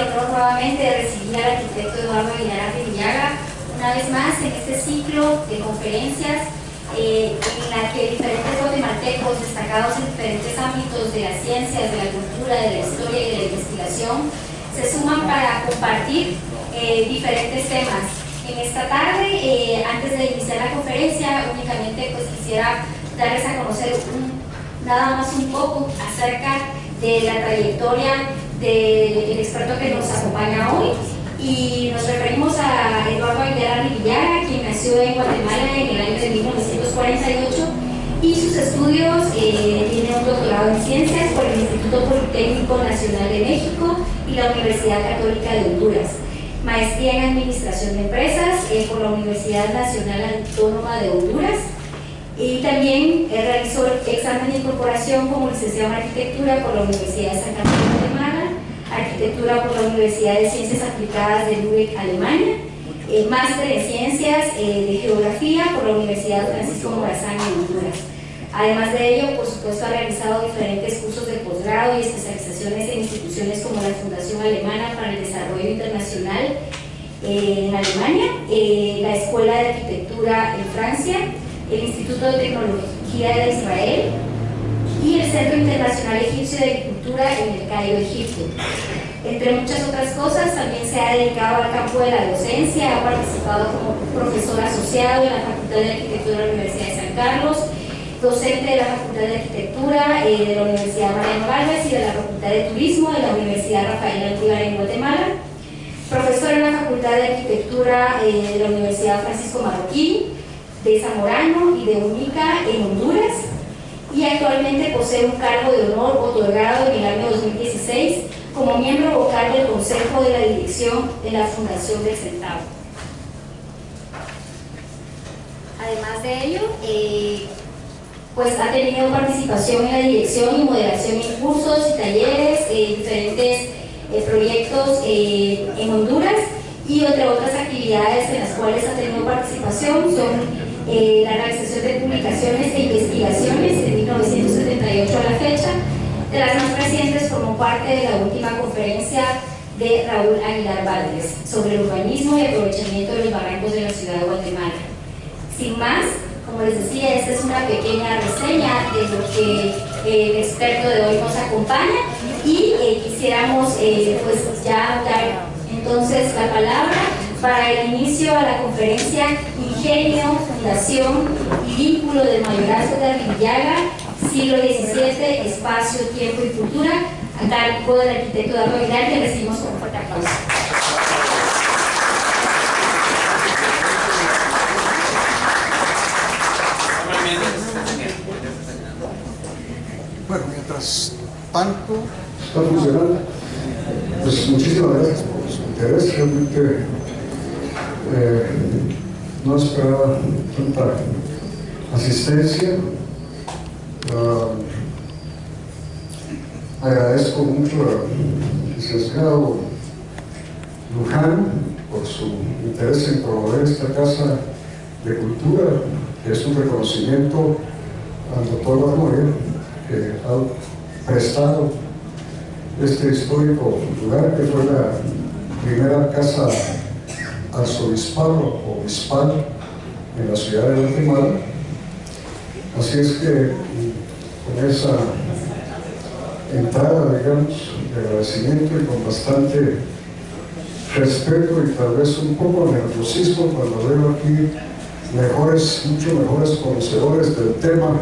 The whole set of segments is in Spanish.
honor nuevamente de recibir al arquitecto Eduardo Aguilar Arribillaga una vez más en este ciclo de conferencias en la que diferentes guatemaltecos destacados en diferentes ámbitos de las ciencias, de la cultura, de la historia y de la investigación se suman para compartir diferentes temas. En esta tarde, antes de iniciar la conferencia, únicamente pues quisiera darles a conocer nada más un poco acerca de la trayectoria del experto que nos acompaña hoy, y nos referimos a Eduardo Aguilar Arribillaga, quien nació en Guatemala en el año de 1948 y sus estudios tiene un doctorado en ciencias por el Instituto Politécnico Nacional de México y la Universidad Católica de Honduras, maestría en Administración de Empresas por la Universidad Nacional Autónoma de Honduras, y también realizó examen de incorporación como licenciado en Arquitectura por la Universidad de San Carlos de Guatemala, Arquitectura por la Universidad de Ciencias Aplicadas de Lübeck, Alemania, máster en Ciencias de Geografía por la Universidad Francisco Morazán en Honduras. Además de ello, por supuesto, ha realizado diferentes cursos de posgrado y especializaciones en instituciones como la Fundación Alemana para el Desarrollo Internacional en Alemania, la Escuela de Arquitectura en Francia, el Instituto de Tecnología de Israel y el Centro Internacional Egipcio de Agricultura en el Cairo, Egipto. Entre muchas otras cosas, también se ha dedicado al campo de la docencia, ha participado como profesor asociado en la Facultad de Arquitectura de la Universidad de San Carlos, docente de la Facultad de Arquitectura de la Universidad Mariano Vargas y de la Facultad de Turismo de la Universidad Rafael Altívar en Guatemala, profesor en la Facultad de Arquitectura de la Universidad Francisco Marroquín, de Zamorano y de Única en Honduras, y actualmente posee un cargo de honor otorgado en el año 2016 como miembro vocal del Consejo de la Dirección de la Fundación del Centavo. Además de ello, pues ha tenido participación en la dirección y moderación en cursos y talleres, diferentes proyectos en Honduras, y entre otras actividades en las cuales ha tenido participación son la realización de publicaciones e investigaciones de 1978 a la fecha. De las más recientes formó parte de la última conferencia de Raúl Aguilar Valdés sobre el urbanismo y aprovechamiento de los barrancos de la ciudad de Guatemala. Sin más, como les decía, esta es una pequeña reseña de lo que el experto de hoy nos acompaña, y quisiéramos pues ya dar entonces la palabra para el inicio a la conferencia Ingenio, Fundación y Vínculo del Mayorazgo de Arribillaga, siglo XVII, Espacio, Tiempo y Cultura, a cargo del arquitecto Eduardo Aguilar, que recibimos con un fuerte aplauso. Bueno, mientras tanto está funcionando, pues muchísimas gracias por su interés. Realmente no esperaba tanta asistencia. Agradezco mucho al licenciado Luján por su interés en promover esta casa de cultura, que es un reconocimiento al doctor Barmoya, que ha prestado este histórico lugar, que fue la primera casa arzobispal o obispal en la ciudad de Guatemala. Así es que con esa entrada, digamos, de agradecimiento y con bastante respeto y tal vez un poco de nerviosismo cuando veo aquí mucho mejores conocedores del tema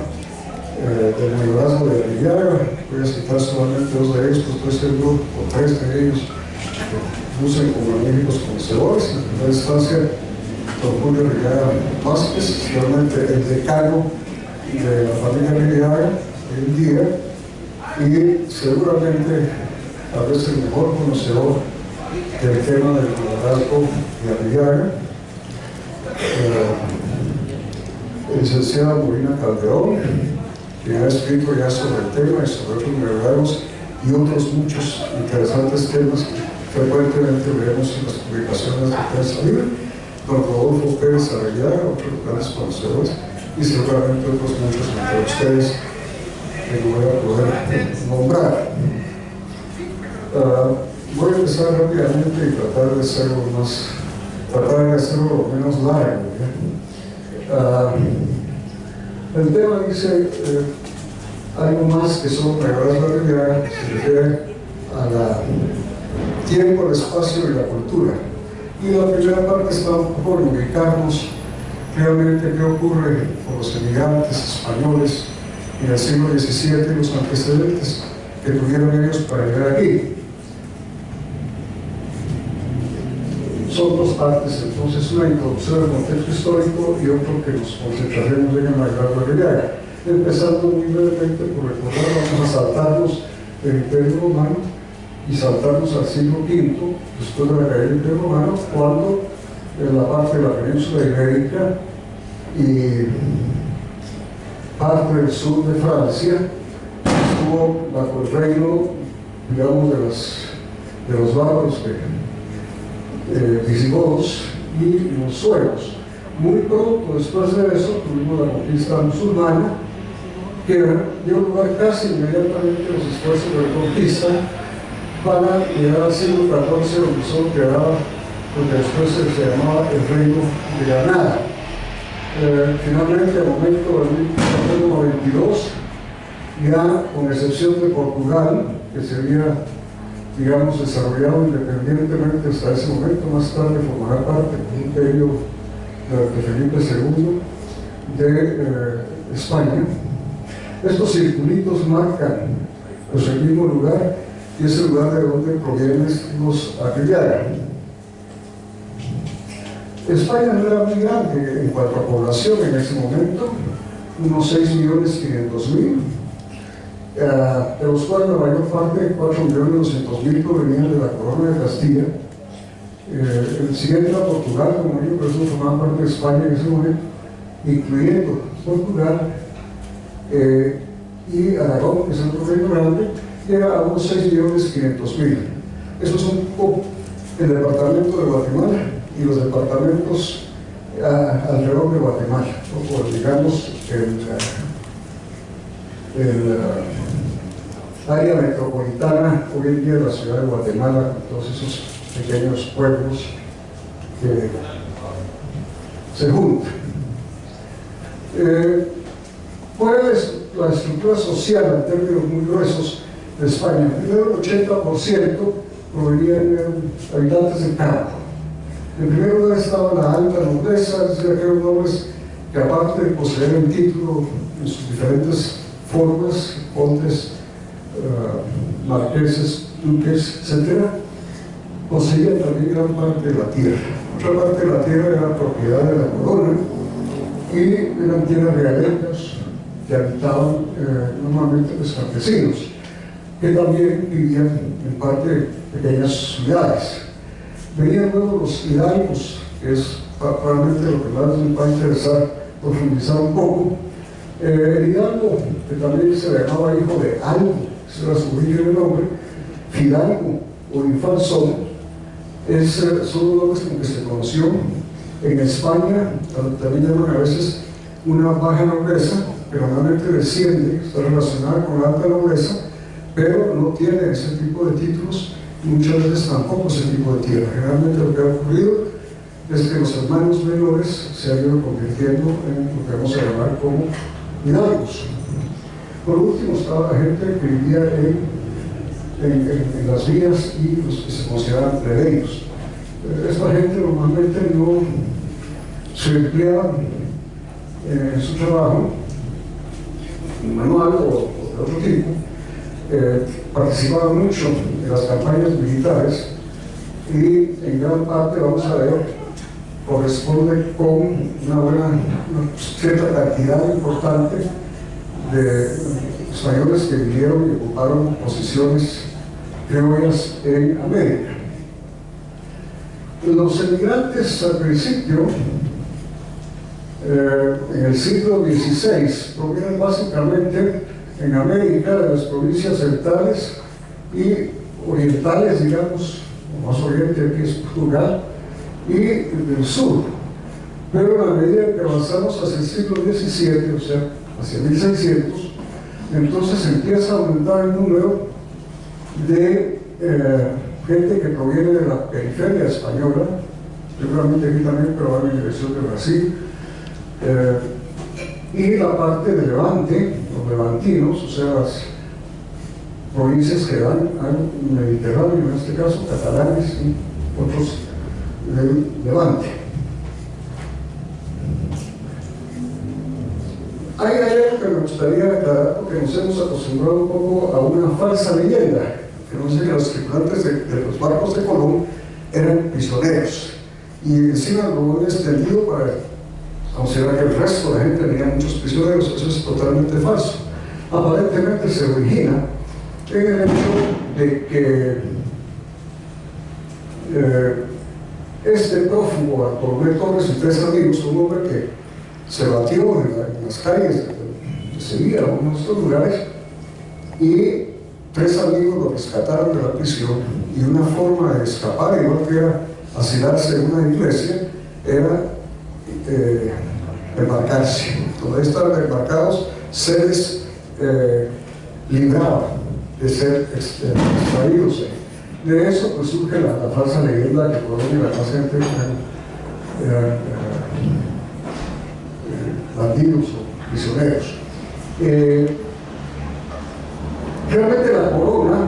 del mayorazgo de Arribillaga. Voy a citar solamente dos de ellos, pues estoy seguro, o tres de ellos que lucen como magníficos conocedores. En primera instancia, don Julio Arribillaga Vázquez, realmente el decano de la familia Arribillaga hoy en día, y seguramente tal vez el mejor conocedor del tema del mayorazgo de Arribillaga, el licenciado Molina Calderón, que ha escrito ya sobre el tema y sobre otros mayorazgos y otros muchos interesantes temas que frecuentemente vemos en las publicaciones de prensa libre, don Rodolfo Pérez Arribillaga, otros grandes conocedores, y seguramente otros muchos entre ustedes que no voy a poder nombrar. Voy a empezar rápidamente y tratar de hacerlo lo menos largo. El tema dice algo más que solo mejorar la realidad, se refiere al tiempo, el espacio y la cultura. Y la primera parte está un poco en ubicarnos realmente qué ocurre con los emigrantes españoles en el siglo XVII y los antecedentes que tuvieron ellos para llegar aquí. Son dos partes, entonces, una introducción al contexto histórico y otro que nos concentraremos en el Magdalena Arriaga. Empezando muy brevemente por recordar, vamos a saltarnos el Imperio Romano y saltarnos al siglo V, después de la caída del Imperio Romano, cuando en la parte de la península ibérica y parte del sur de Francia estuvo bajo el reino, digamos, de los bárbaros visigodos y los suevos. Muy pronto después de eso tuvimos la conquista musulmana, que dio lugar casi inmediatamente a los esfuerzos de conquista para llegar al siglo XIV, donde solo quedaba lo que después se llamaba el Reino de Granada. Finalmente, al momento del 1492, ya con excepción de Portugal, que se había, digamos, desarrollado independientemente hasta ese momento, más tarde formará parte del imperio de Felipe II de España. Estos circulitos marcan pues, el mismo lugar, y es el lugar de donde provienen los Arriaga. España no era muy grande en cuanto a población en ese momento, unos 6.500.000, de los cuales la mayor parte, 4.200.000, provenían de la corona de Castilla. El siguiente era Portugal, como digo, pero eso formaba parte de España en ese momento, incluyendo Portugal y Aragón, que es otro reino grande, llega a unos 6.500.000. Eso es un poco el departamento de Guatemala y los departamentos alrededor de Guatemala, o digamos el área metropolitana hoy en día de la ciudad de Guatemala, con todos esos pequeños pueblos que se juntan. ¿Cuál es la estructura social en términos muy gruesos de España? Primero, el 80% provenían de habitantes del campo. En primer lugar estaba la alta nobleza, es decir, aquellos nobles que, aparte de poseer el título en sus diferentes formas, condes, marqueses, duques, etc., poseían también gran parte de la tierra. Otra parte de la tierra era propiedad de la corona y eran tierras realeras que habitaban normalmente los campesinos, que también vivían en parte de pequeñas ciudades. Venían luego los hidalgos, que es probablemente lo que más nos va a interesar profundizar un poco. El hidalgo, que también se llamaba hijo de algo, ese era su origen de nombre, fidalgo o infalzón, son los nombres con que se conoció en España. También llaman a veces una baja nobleza, que normalmente desciende, está relacionada con la alta nobleza, pero no tiene ese tipo de títulos y muchas veces tampoco ese tipo de tierra. Generalmente lo que ha ocurrido es que los hermanos menores se han ido convirtiendo en lo que vamos a llamar como hidalgos. Por último estaba la gente que vivía en las vías y los que se consideraban plebeyos. Esta gente normalmente no se empleaba en su trabajo manual o de otro tipo, participaban mucho en las campañas militares y en gran parte, vamos a ver, corresponde con una cierta cantidad importante de españoles que vinieron y ocuparon posiciones criollas en América. Los emigrantes al principio, en el siglo XVI, provienen básicamente en América de las provincias centrales y orientales, digamos, o más oriente, que es Portugal, y del sur. Pero a medida que avanzamos hacia el siglo XVII, o sea, hacia 1600, entonces empieza a aumentar el número de gente que proviene de la periferia española, seguramente aquí también, pero hay migración de Brasil, y la parte de Levante, los levantinos, o sea, las provincias que dan al Mediterráneo, en este caso catalanes y otros del Levante. Hay algo que me gustaría aclarar, porque nos hemos acostumbrado un poco a una falsa leyenda, que no sé, que los tripulantes de los barcos de Colón eran prisioneros, y encima lo han extendido para considerar que el resto de la gente tenía muchos prisioneros. Eso es totalmente falso. Aparentemente se origina en el hecho de que este prófugo, Bartolomé Torres y 3 amigos, un hombre que se batió en las calles de Sevilla, uno de estos lugares, y 3 amigos lo rescataron de la prisión, y una forma de escapar, igual que era asilarse en una iglesia, era embarcarse. Entonces, estaban embarcados, se les libraba de ser extraídos. De eso pues surge la falsa leyenda que Colón y la más gente eran bandidos o prisioneros. Realmente la corona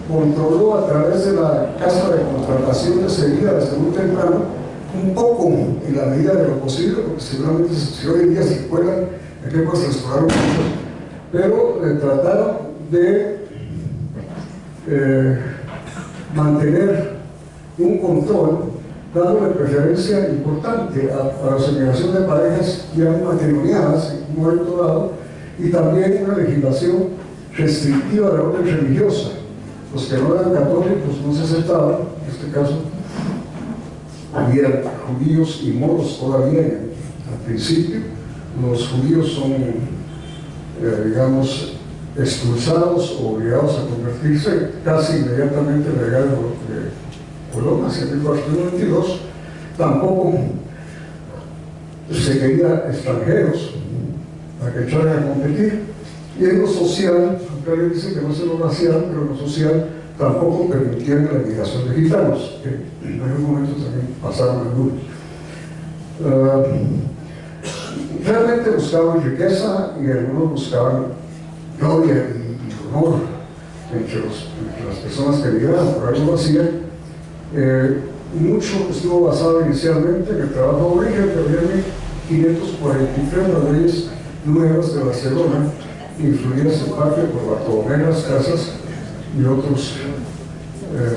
controló a través de la Casa de Contratación de Sevilla desde muy temprano, un poco en la medida de lo posible, porque seguramente si hoy en día se cuelan, aquí pues restaurar mucho, pero trataron de mantener un control, dándole preferencia importante a la asignación de parejas ya matrimoniadas en un momento dado, y también una legislación restrictiva de la orden religiosa. Los que no eran católicos no se aceptaban, en este caso había judíos y moros todavía al principio. Los judíos son, digamos, expulsados o obligados a convertirse casi inmediatamente en la llegada de Colón hacia 1492. Tampoco se quería extranjeros para que echaran a competir. Y en lo social, aunque alguien dice que no es en lo racial, pero en lo social tampoco permitían la inmigración de gitanos, que en algún momento también pasaron algunos. Realmente buscaban riqueza y algunos buscaban gloria y honor entre las personas que emigraban, por algo lo hacían. Mucho estuvo basado inicialmente en el trabajo de origen, pero en 1543 las leyes nuevas de Barcelona, influidas en parte por Bartolomé de las Casas y otros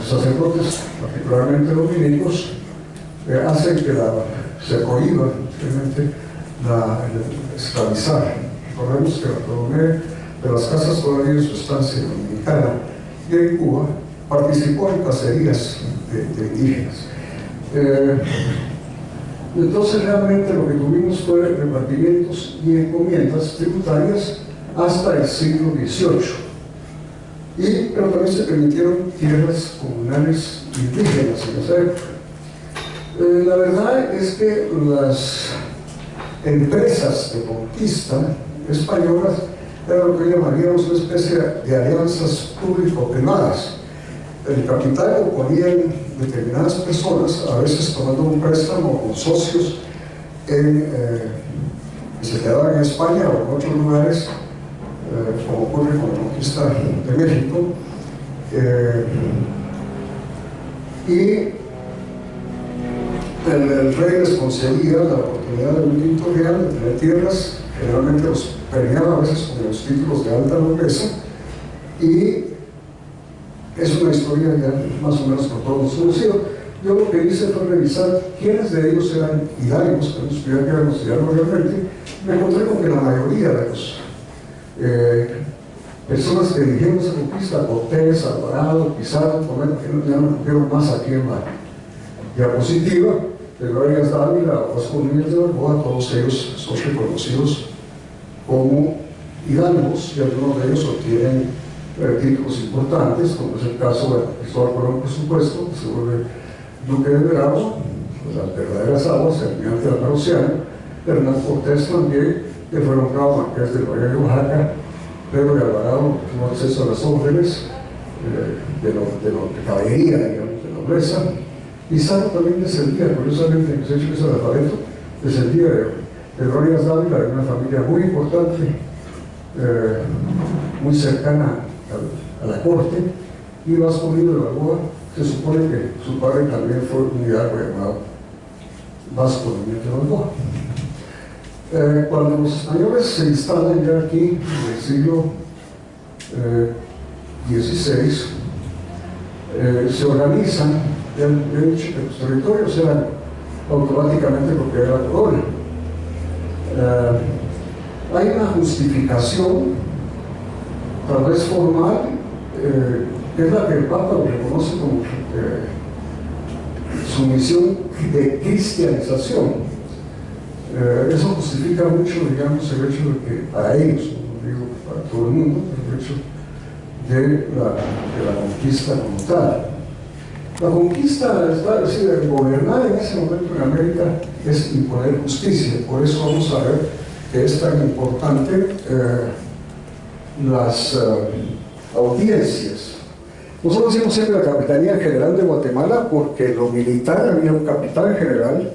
sacerdotes, particularmente dominicos, hacen que se prohíba realmente esclavizar. Recordemos que Bartolomé de las Casas, todavía en su estancia dominicana y en Cuba, participó en cacerías de indígenas. Entonces realmente lo que tuvimos fue repartimientos y encomiendas tributarias hasta el siglo XVIII, pero también se permitieron tierras comunales indígenas en esa época. La verdad es que las empresas de conquista españolas eran lo que llamaríamos una especie de alianzas público-privadas. El capital lo ponían determinadas personas, a veces tomando un préstamo con socios que se quedaban en España o en otros lugares, como ocurre con la conquista de México, y el rey les concedía la oportunidad de un quinto real, de tener tierras, generalmente los premiaba a veces con los títulos de alta nobleza, y es una historia ya más o menos por todos conocido. Yo lo que hice fue revisar quiénes de ellos eran hidalgos, que no estudiar que estudiarlo realmente. Me encontré con que la mayoría de los personas que dirigieron esa conquista, Cortés, Alvarado, Pizarro, que ya no cumplieron más aquí en la diapositiva, pero Arias Dávila, Vasco Núñez de Balboa, todos ellos son reconocidos como hidalgos, y algunos de ellos obtienen títulos importantes, como es el caso de Cristóbal Colón, por supuesto, que se vuelve duque de Veragua, pues las verdaderas aguas, el almirante Albarrociano, Hernán Cortés también, que fue nombrado marqués del Valle de Oaxaca, Pedro de Alvarado, tuvo acceso a las órdenes, de caballería, digamos, de nobleza. Pizarro también descendía, curiosamente, en el hecho del alfabeto, descendía de Rojas Dávila, de una familia muy importante, muy cercana a la corte, y Vasco Lindo de Balboa, se supone que su padre también fue un hidalgo llamado Vasco de Balboa. Cuando los españoles se instalan ya aquí en el siglo XVI, se organizan, ya he dicho que los territorios eran automáticamente propiedad de la corona. Hay una justificación, tal vez formal, que es la que el Papa lo reconoce como su misión de cristianización. Eso justifica mucho, digamos, el hecho de que para ellos, no digo para todo el mundo, el hecho de la conquista como tal. La conquista, es decir, gobernar en ese momento en América es imponer justicia. Por eso vamos a ver que es tan importante las audiencias. Nosotros decimos siempre la Capitanía General de Guatemala porque en lo militar había un capitán general,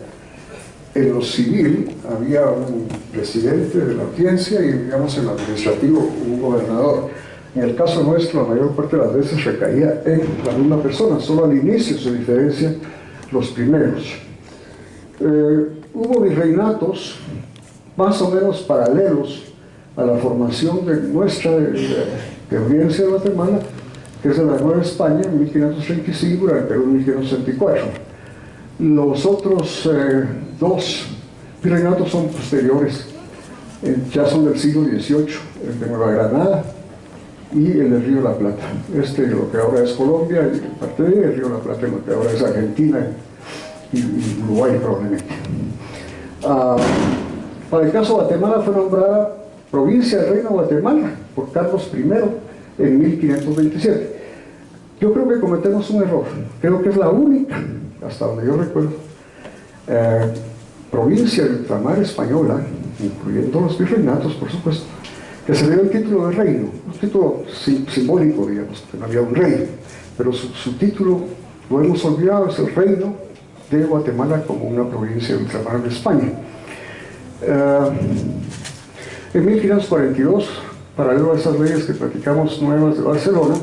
en lo civil había un presidente de la audiencia y, digamos, en lo administrativo un gobernador. En el caso nuestro, la mayor parte de las veces recaía en la misma persona, solo al inicio se diferencian los primeros. Hubo virreinatos más o menos paralelos a la formación de nuestra audiencia de Guatemala, que es de la Nueva España en 1535 y la de Perú en 1564. Los otros dos virreinatos son posteriores, ya son del siglo XVIII, el de Nueva Granada y el del Río de la Plata. Lo que ahora es Colombia, y parte de el Río de la Plata, lo que ahora es Argentina y Uruguay probablemente. Para el caso de Guatemala fue nombrada provincia del Reino de Guatemala por Carlos I en 1527. Yo creo que cometemos un error. Creo que es la única, hasta donde yo recuerdo, provincia de ultramar española, incluyendo los virreinatos, por supuesto, que se le dio el título de reino, un título simbólico, digamos, que no había un rey, pero su título, lo hemos olvidado, es el Reino de Guatemala como una provincia de ultramar de España. En 1542, paralelo a esas leyes que platicamos nuevas de Barcelona,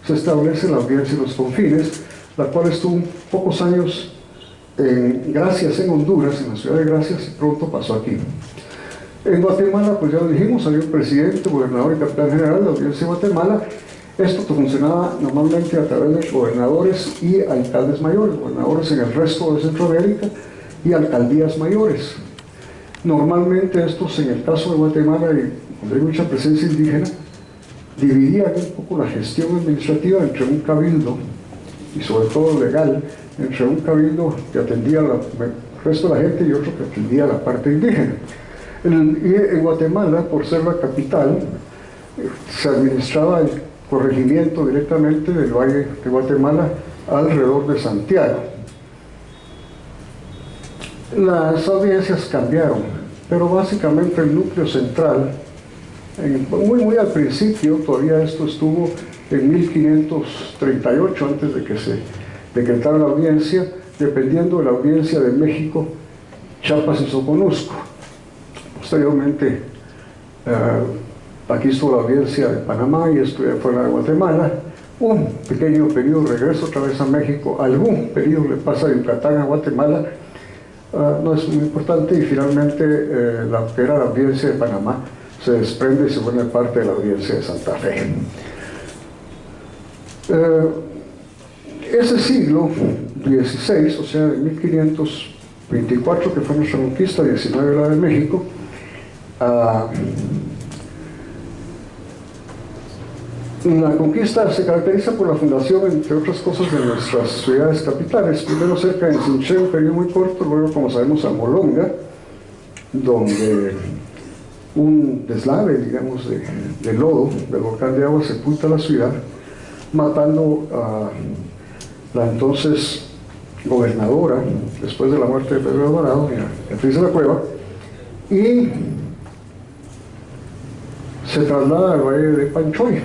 se establece la audiencia de los confines, la cual estuvo pocos años en Gracias, en Honduras, en la ciudad de Gracias, y pronto pasó aquí. En Guatemala, pues ya lo dijimos, había un presidente, gobernador y capitán general de la audiencia de Guatemala. Esto funcionaba normalmente a través de gobernadores y alcaldes mayores, gobernadores en el resto de Centroamérica y alcaldías mayores. Normalmente estos, en el caso de Guatemala, y donde hay mucha presencia indígena, dividían un poco la gestión administrativa entre un cabildo, y sobre todo legal, entre un cabildo que atendía al resto de la gente y otro que atendía a la parte indígena. Y en Guatemala, por ser la capital, se administraba el corregimiento directamente del Valle de Guatemala alrededor de Santiago. Las audiencias cambiaron, pero básicamente el núcleo central, muy al principio, todavía esto estuvo en 1538, antes de que se decretara la audiencia, dependiendo de la audiencia de México, Chiapas y Soconusco. Posteriormente, aquí estuvo la audiencia de Panamá y esto ya fue la de Guatemala. Un pequeño periodo regreso otra vez a México, algún periodo le pasa de Yucatán a Guatemala, no es muy importante, y finalmente la que era la audiencia de Panamá se desprende y se vuelve parte de la audiencia de Santa Fe. Ese siglo XVI, o sea, de 1524, que fue nuestra conquista, 19 la de México, la conquista se caracteriza por la fundación, entre otras cosas, de nuestras ciudades capitales. Primero cerca de Sinché, un periodo muy corto, luego, como sabemos, a Molonga, donde un deslave, digamos, de lodo del volcán de agua sepulta la ciudad, matando a la entonces gobernadora, después de la muerte de Pedro Alvarado, y Beatriz de la Cueva, y se traslada al valle de Panchoy.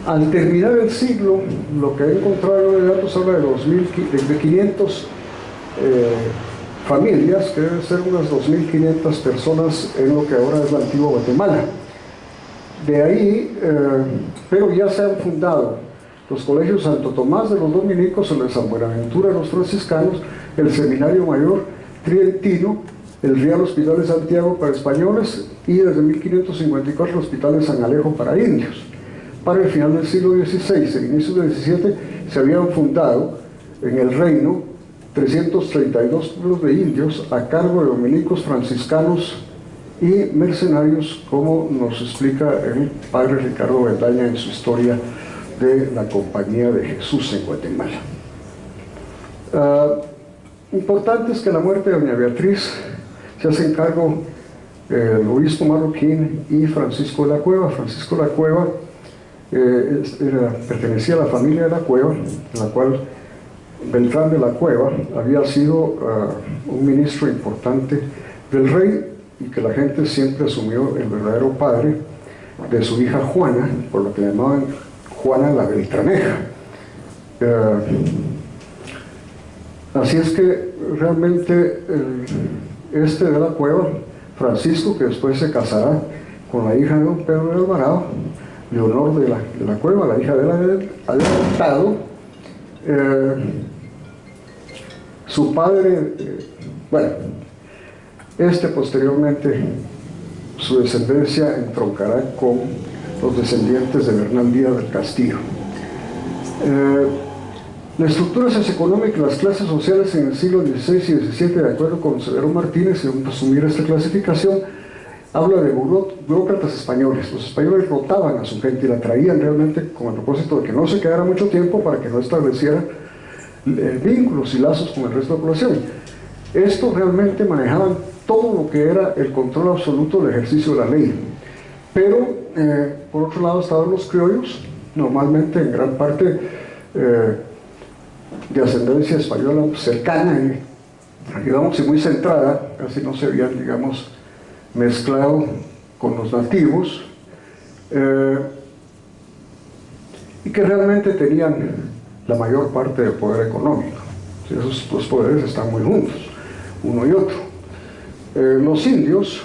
Al terminar el siglo, lo que he encontrado de datos habla de 500 familias, que deben ser unas 2.500 personas en lo que ahora es la antigua Guatemala. De ahí, pero ya se han fundado los colegios Santo Tomás de los Dominicos, el de San Buenaventura de los Franciscanos, el Seminario Mayor Tridentino, el Real Hospital de Santiago para españoles y desde 1554 el Hospital de San Alejo para indios. Para el final del siglo XVI e inicio del XVII se habían fundado en el reino 332 pueblos de indios a cargo de dominicos, franciscanos y mercenarios, como nos explica el padre Ricardo Bendaña en su historia de la Compañía de Jesús en Guatemala. Importante es que la muerte de doña Beatriz se hacen cargo el obispo Marroquín y Francisco de la Cueva. Francisco de la Cueva pertenecía a la familia de la Cueva, en la cual Beltrán de la Cueva había sido un ministro importante del rey, y que la gente siempre asumió el verdadero padre de su hija Juana, por lo que llamaban Juana la Beltraneja. Así es que realmente de la Cueva, Francisco, que después se casará con la hija de don Pedro de Alvarado, Leonor de la Cueva, la hija del adelantado, su padre, posteriormente su descendencia entroncará con los descendientes de Bernal Díaz del Castillo. La estructura socioeconómica y las clases sociales en el siglo XVI y XVII, de acuerdo con Severo Martínez, y vamos a asumir esta clasificación, habla de burócratas españoles. Los españoles rotaban a su gente y la traían realmente con el propósito de que no se quedara mucho tiempo para que no estableciera vínculos y lazos con el resto de la población. Estos realmente manejaban todo lo que era el control absoluto del ejercicio de la ley. Pero, por otro lado, estaban los criollos, normalmente en gran parte de ascendencia española cercana y, digamos, y muy centrada, casi no se habían, digamos, mezclado con los nativos, y que realmente tenían la mayor parte del poder económico. Esos dos poderes están muy juntos, uno y otro. Los indios,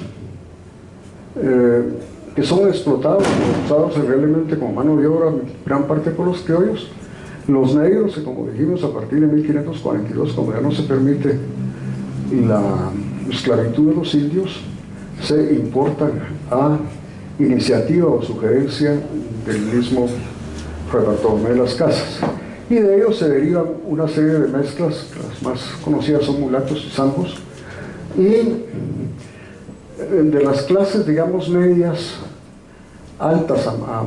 que son explotados, usados realmente como mano de obra, gran parte por los criollos. Los negros, que como dijimos, a partir de 1542, cuando ya no se permite la esclavitud de los indios, se importan a iniciativa o sugerencia del mismo Fray Bartolomé de las Casas. Y de ellos se derivan una serie de mezclas, las más conocidas son mulatos y zambos, y de las clases, digamos, medias, altas a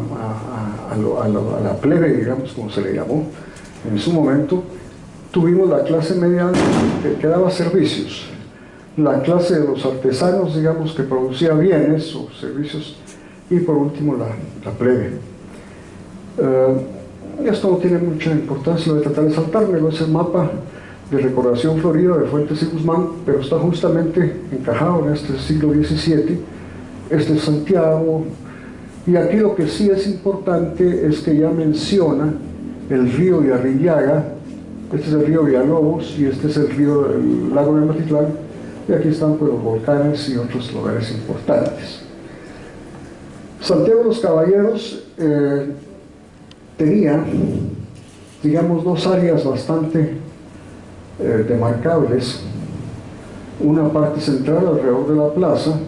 la plebe, digamos, como se le llamó en su momento, tuvimos la clase media que daba servicios, la clase de los artesanos, digamos, que producía bienes o servicios, y por último la plebe. Esto no tiene mucha importancia, voy a tratar de saltármelo, es el mapa de recordación florida de Fuentes y Guzmán, pero está justamente encajado en este siglo XVII, este es Santiago, y aquí lo que sí es importante es que ya menciona el río de Arrillaga, este es el río Villalobos y este es el río del lago de Matitlán, y aquí están pues los volcanes y otros lugares importantes. Santiago de los Caballeros tenía, digamos, dos áreas bastante demarcables, una parte central alrededor de la plaza.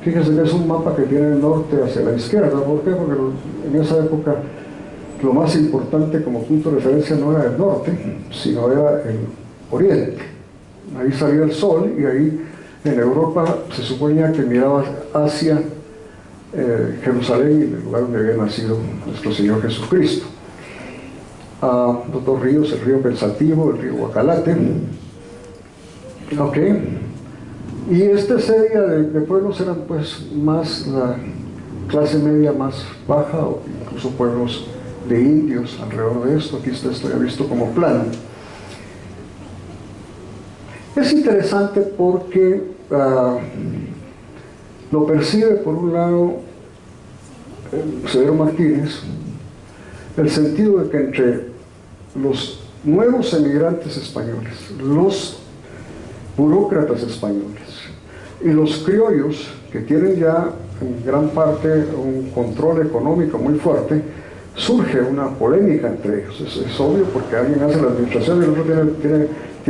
Fíjense que es un mapa que tiene el norte hacia la izquierda. ¿Por qué? Porque en esa época lo más importante como punto de referencia no era el norte, sino era el oriente. Ahí salía el sol y ahí en Europa se suponía que miraba hacia Jerusalén, el lugar donde había nacido nuestro Señor Jesucristo. Los dos ríos, el río Pensativo, el río Guacalate. Y esta serie de pueblos eran pues más la clase media más baja, o incluso pueblos de indios alrededor de esto. Aquí está esto ya visto como plano. Es interesante porque lo percibe por un lado Severo Martínez el sentido de que entre los nuevos emigrantes españoles, los burócratas españoles y los criollos, que tienen ya en gran parte un control económico muy fuerte, surge una polémica entre ellos. Es obvio, porque alguien hace la administración y el otro tiene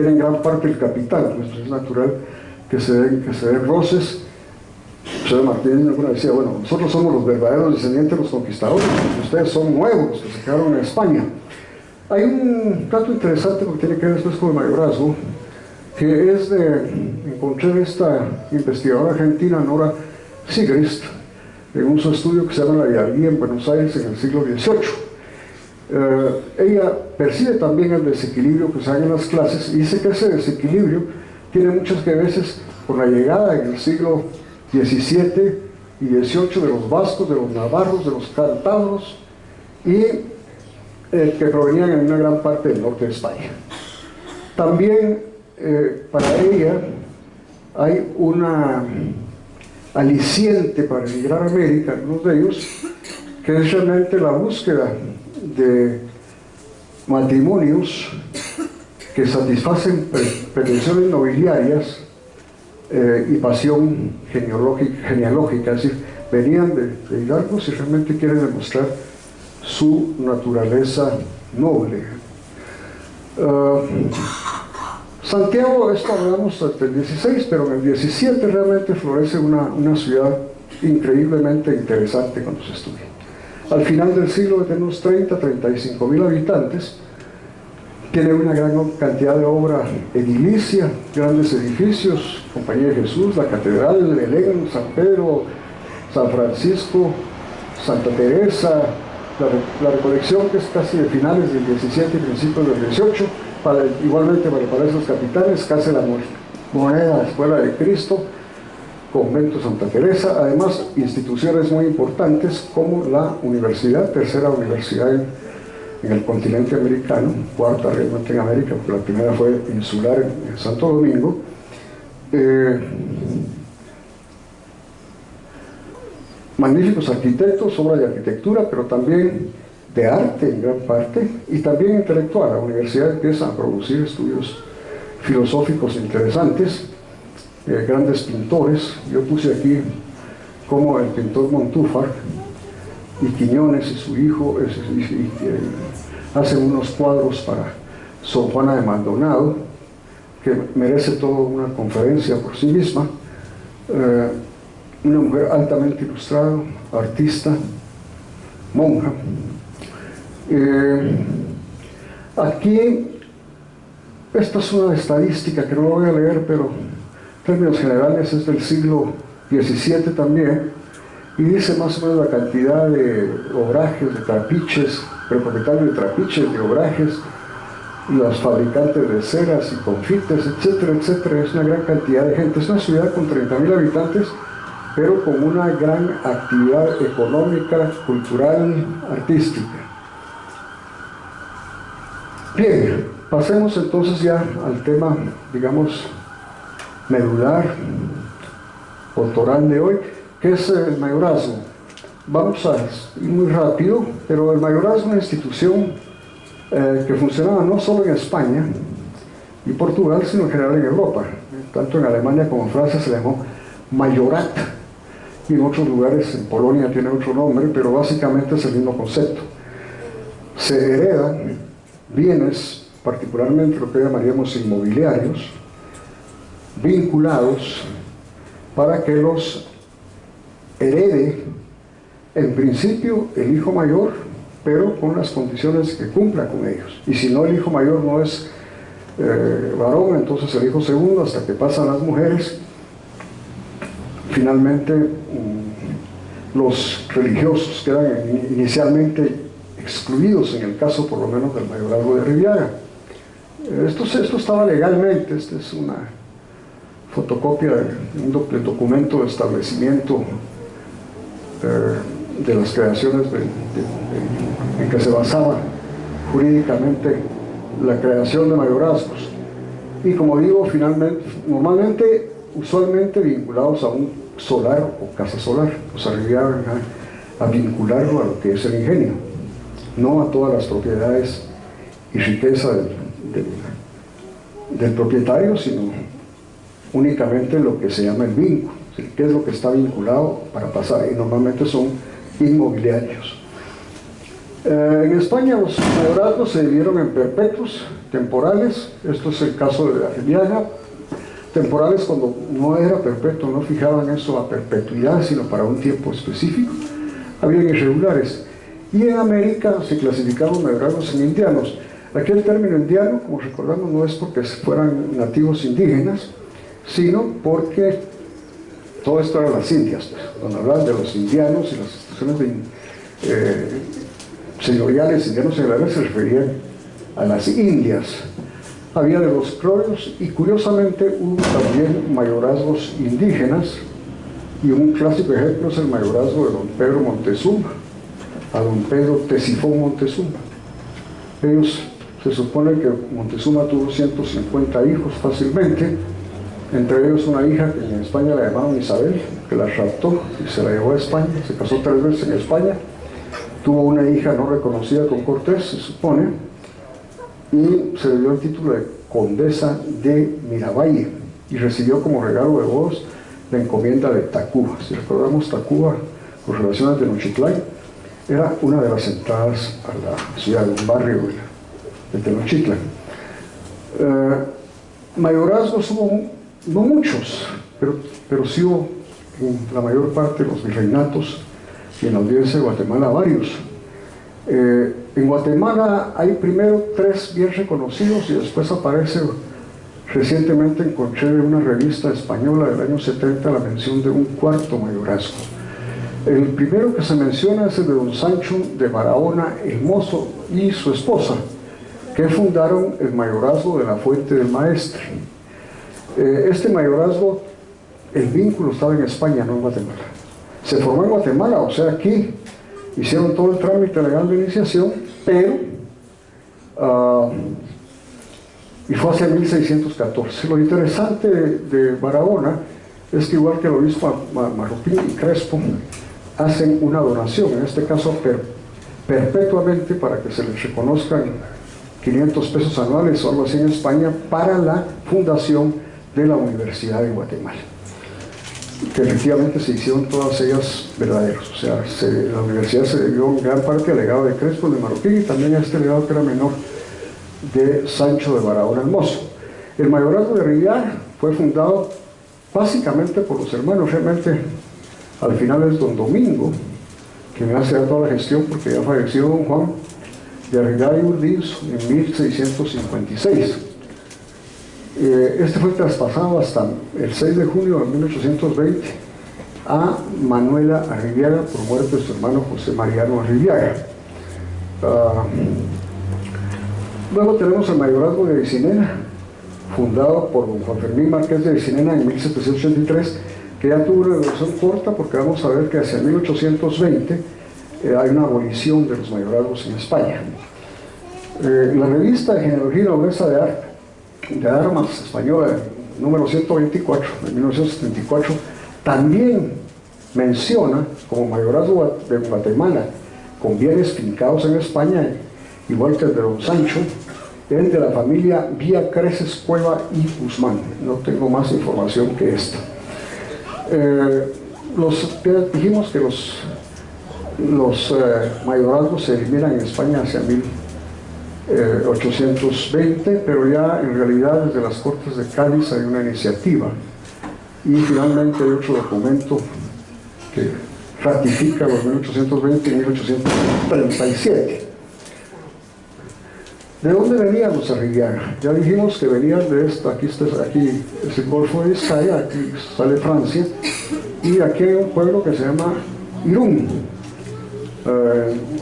en gran parte el capital, pues es natural que se den roces. José Martínez alguna decía, bueno, nosotros somos los verdaderos descendientes de los conquistadores, ustedes son nuevos, los que se quedaron en España. Hay un dato interesante porque tiene que ver después con el mayorazgo, que es encontré esta investigadora argentina, Nora Sigrist, en un estudio que se llama La Hidalguía en Buenos Aires en el siglo XVIII. Ella percibe también el desequilibrio que se da en las clases y dice que ese desequilibrio tiene muchas veces con la llegada en el siglo XVII y XVIII de los vascos, de los navarros, de los cántabros y que provenían en una gran parte del norte de España. También para ella hay una aliciente para emigrar a América, algunos de ellos, que es realmente la búsqueda de matrimonios que satisfacen pretensiones nobiliarias y pasión genealógica, es decir, venían de hidalgos y realmente quieren demostrar su naturaleza noble. Santiago, esto hablamos hasta el 16, pero en el 17 realmente florece una ciudad increíblemente interesante cuando se estudia. Al final del siglo tenemos 35 mil habitantes, tiene una gran cantidad de obra edilicia, grandes edificios, Compañía de Jesús, la Catedral, Belén, San Pedro, San Francisco, Santa Teresa, la recolección que es casi de finales del 17 y principios del 18, igualmente para esos capitales, Casa de la Moneda, Escuela de Cristo, Convento Santa Teresa, además instituciones muy importantes como la universidad, tercera universidad en el continente americano, cuarta realmente en América, porque la primera fue insular en Santo Domingo. Magníficos arquitectos, obra de arquitectura, pero también de arte en gran parte, y también intelectual. La universidad empieza a producir estudios filosóficos interesantes, grandes pintores. Yo puse aquí como el pintor Montúfar y Quiñones y su hijo hacen unos cuadros para Sor Juana de Maldonado, que merece toda una conferencia por sí misma. Una mujer altamente ilustrada, artista, monja. Aquí, esta es una estadística que no voy a leer, pero en términos generales es del siglo XVII también, y dice más o menos la cantidad de obrajes, de trapiches, propietarios de trapiches, de obrajes, los fabricantes de ceras y confites, etcétera, etcétera. Es una gran cantidad de gente. Es una ciudad con 30.000 habitantes, pero con una gran actividad económica, cultural, artística. Bien, pasemos entonces ya al tema, digamos, medular, autoral de hoy, que es el mayorazgo. Vamos a ir muy rápido, pero el mayorazgo es una institución que funcionaba no solo en España y Portugal, sino en general en Europa. Tanto en Alemania como en Francia se llamó mayorat, y en otros lugares, en Polonia tiene otro nombre, pero básicamente es el mismo concepto. Se heredan bienes, particularmente lo que llamaríamos inmobiliarios, vinculados para que los herede en principio el hijo mayor, pero con las condiciones que cumpla con ellos. Y si no, el hijo mayor no es varón, entonces el hijo segundo, hasta que pasan las mujeres. Finalmente los religiosos quedan inicialmente excluidos, en el caso por lo menos del mayorazgo de Arribiaga. Esto estaba legalmente. Esta es una fotocopia del documento de establecimiento de las creaciones en que se basaba jurídicamente la creación de mayorazgos. Y como digo, normalmente, usualmente vinculados a un solar o casa solar, pues arribaban a vincularlo a lo que es el ingenio. no a todas las propiedades y riqueza del propietario, sino únicamente lo que se llama el vínculo, qué es lo que está vinculado para pasar, y normalmente son inmobiliarios. En España los mayorazgos se dividieron en perpetuos, temporales, esto es el caso de Arribiaga. Temporales cuando no era perpetuo, no fijaban eso a perpetuidad, sino para un tiempo específico. Habían irregulares. Y en América se clasificaban mayorazgos en indianos. Aquí el término indiano, como recordamos, no es porque fueran nativos indígenas, sino porque todo esto eran las Indias. Pues, cuando hablaban de los indianos y las instituciones señoriales, indianos señoriales, se referían a las Indias. Había de los criollos y curiosamente hubo también mayorazgos indígenas, y un clásico ejemplo es el mayorazgo de don Pedro Montezuma a don Pedro Tesifón Montezuma. Ellos, se supone que Montezuma tuvo 150 hijos fácilmente, entre ellos una hija que en España la llamaban Isabel, que la raptó y se la llevó a España, se casó 3 veces en España, tuvo una hija no reconocida con Cortés, se supone, y se le dio el título de condesa de Miravalle y recibió como regalo de bodas la encomienda de Tacuba. Si recordamos, Tacuba, con relación a Tenochtitlán, era una de las entradas a la ciudad, un barrio de Tenochtitlan. Mayorazgos hubo no muchos, pero sí hubo en la mayor parte de los virreinatos y en la audiencia de Guatemala varios. En Guatemala hay primero 3 bien reconocidos y después aparece, recientemente encontré en una revista española del año 70 la mención de un 4º mayorazgo. El primero que se menciona es el de don Sancho de Barahona el Mozo y su esposa, que fundaron el mayorazgo de la Fuente del Maestre. Este mayorazgo, el vínculo estaba en España, no en Guatemala. Se formó en Guatemala, o sea, aquí hicieron todo el trámite legal de iniciación, pero y fue hacia 1614. Lo interesante de Barahona es que, igual que el obispo Marroquín y Crespo, hacen una donación, en este caso perpetuamente, para que se les reconozcan 500 pesos anuales o algo así en España, para la fundación de la Universidad de Guatemala, que efectivamente se hicieron todas ellas verdaderos. O sea, la universidad se debió en gran parte al legado de Crespo, de Marroquín, y también a este legado que era menor de Sancho de Barahona el Mozo. El mayorazgo de Arribiaga fue fundado básicamente por los hermanos. Realmente al final es don Domingo quien hace toda la gestión, porque ya falleció don Juan de Arribiaga y Urdiz en 1656. Este fue traspasado hasta el 6 de junio de 1820 a Manuela Arribiaga por muerte de su hermano José Mariano Arribiaga. Luego tenemos el mayorazgo de Aycinena, fundado por don Juan Fermín Márquez de Aycinena en 1783, que ya tuvo una evolución corta, porque vamos a ver que hacia 1820 hay una abolición de los mayorazgos en España. La revista de Genealogía y Nobleza de Armas española, número 124 de 1974, también menciona como mayorazgo de Guatemala con bienes fincados en España, igual que el de don Sancho, el de la familia Vía Creces Cueva y Guzmán. No tengo más información que esta. Dijimos que los mayorazgos se eliminan en España hacia 1820, pero ya en realidad desde las Cortes de Cádiz hay una iniciativa, y finalmente hay otro documento que ratifica los 1820 y 1837. ¿De dónde venían los Arribiaga? Ya dijimos que venían de esto. Aquí es el Golfo de Vizcaya, aquí sale Francia, y aquí hay un pueblo que se llama Irún.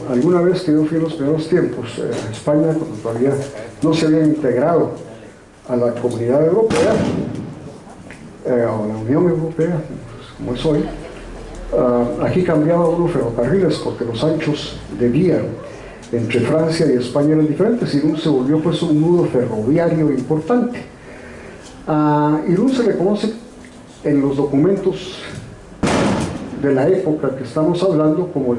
Alguna vez que yo fui en los primeros tiempos a España, cuando todavía no se había integrado a la Comunidad Europea, o a la Unión Europea, como es hoy, aquí cambiaba uno ferrocarriles, porque los anchos de vía entre Francia y España eran diferentes. Irún se volvió pues un nudo ferroviario importante. A Irún se le conoce en los documentos de la época que estamos hablando como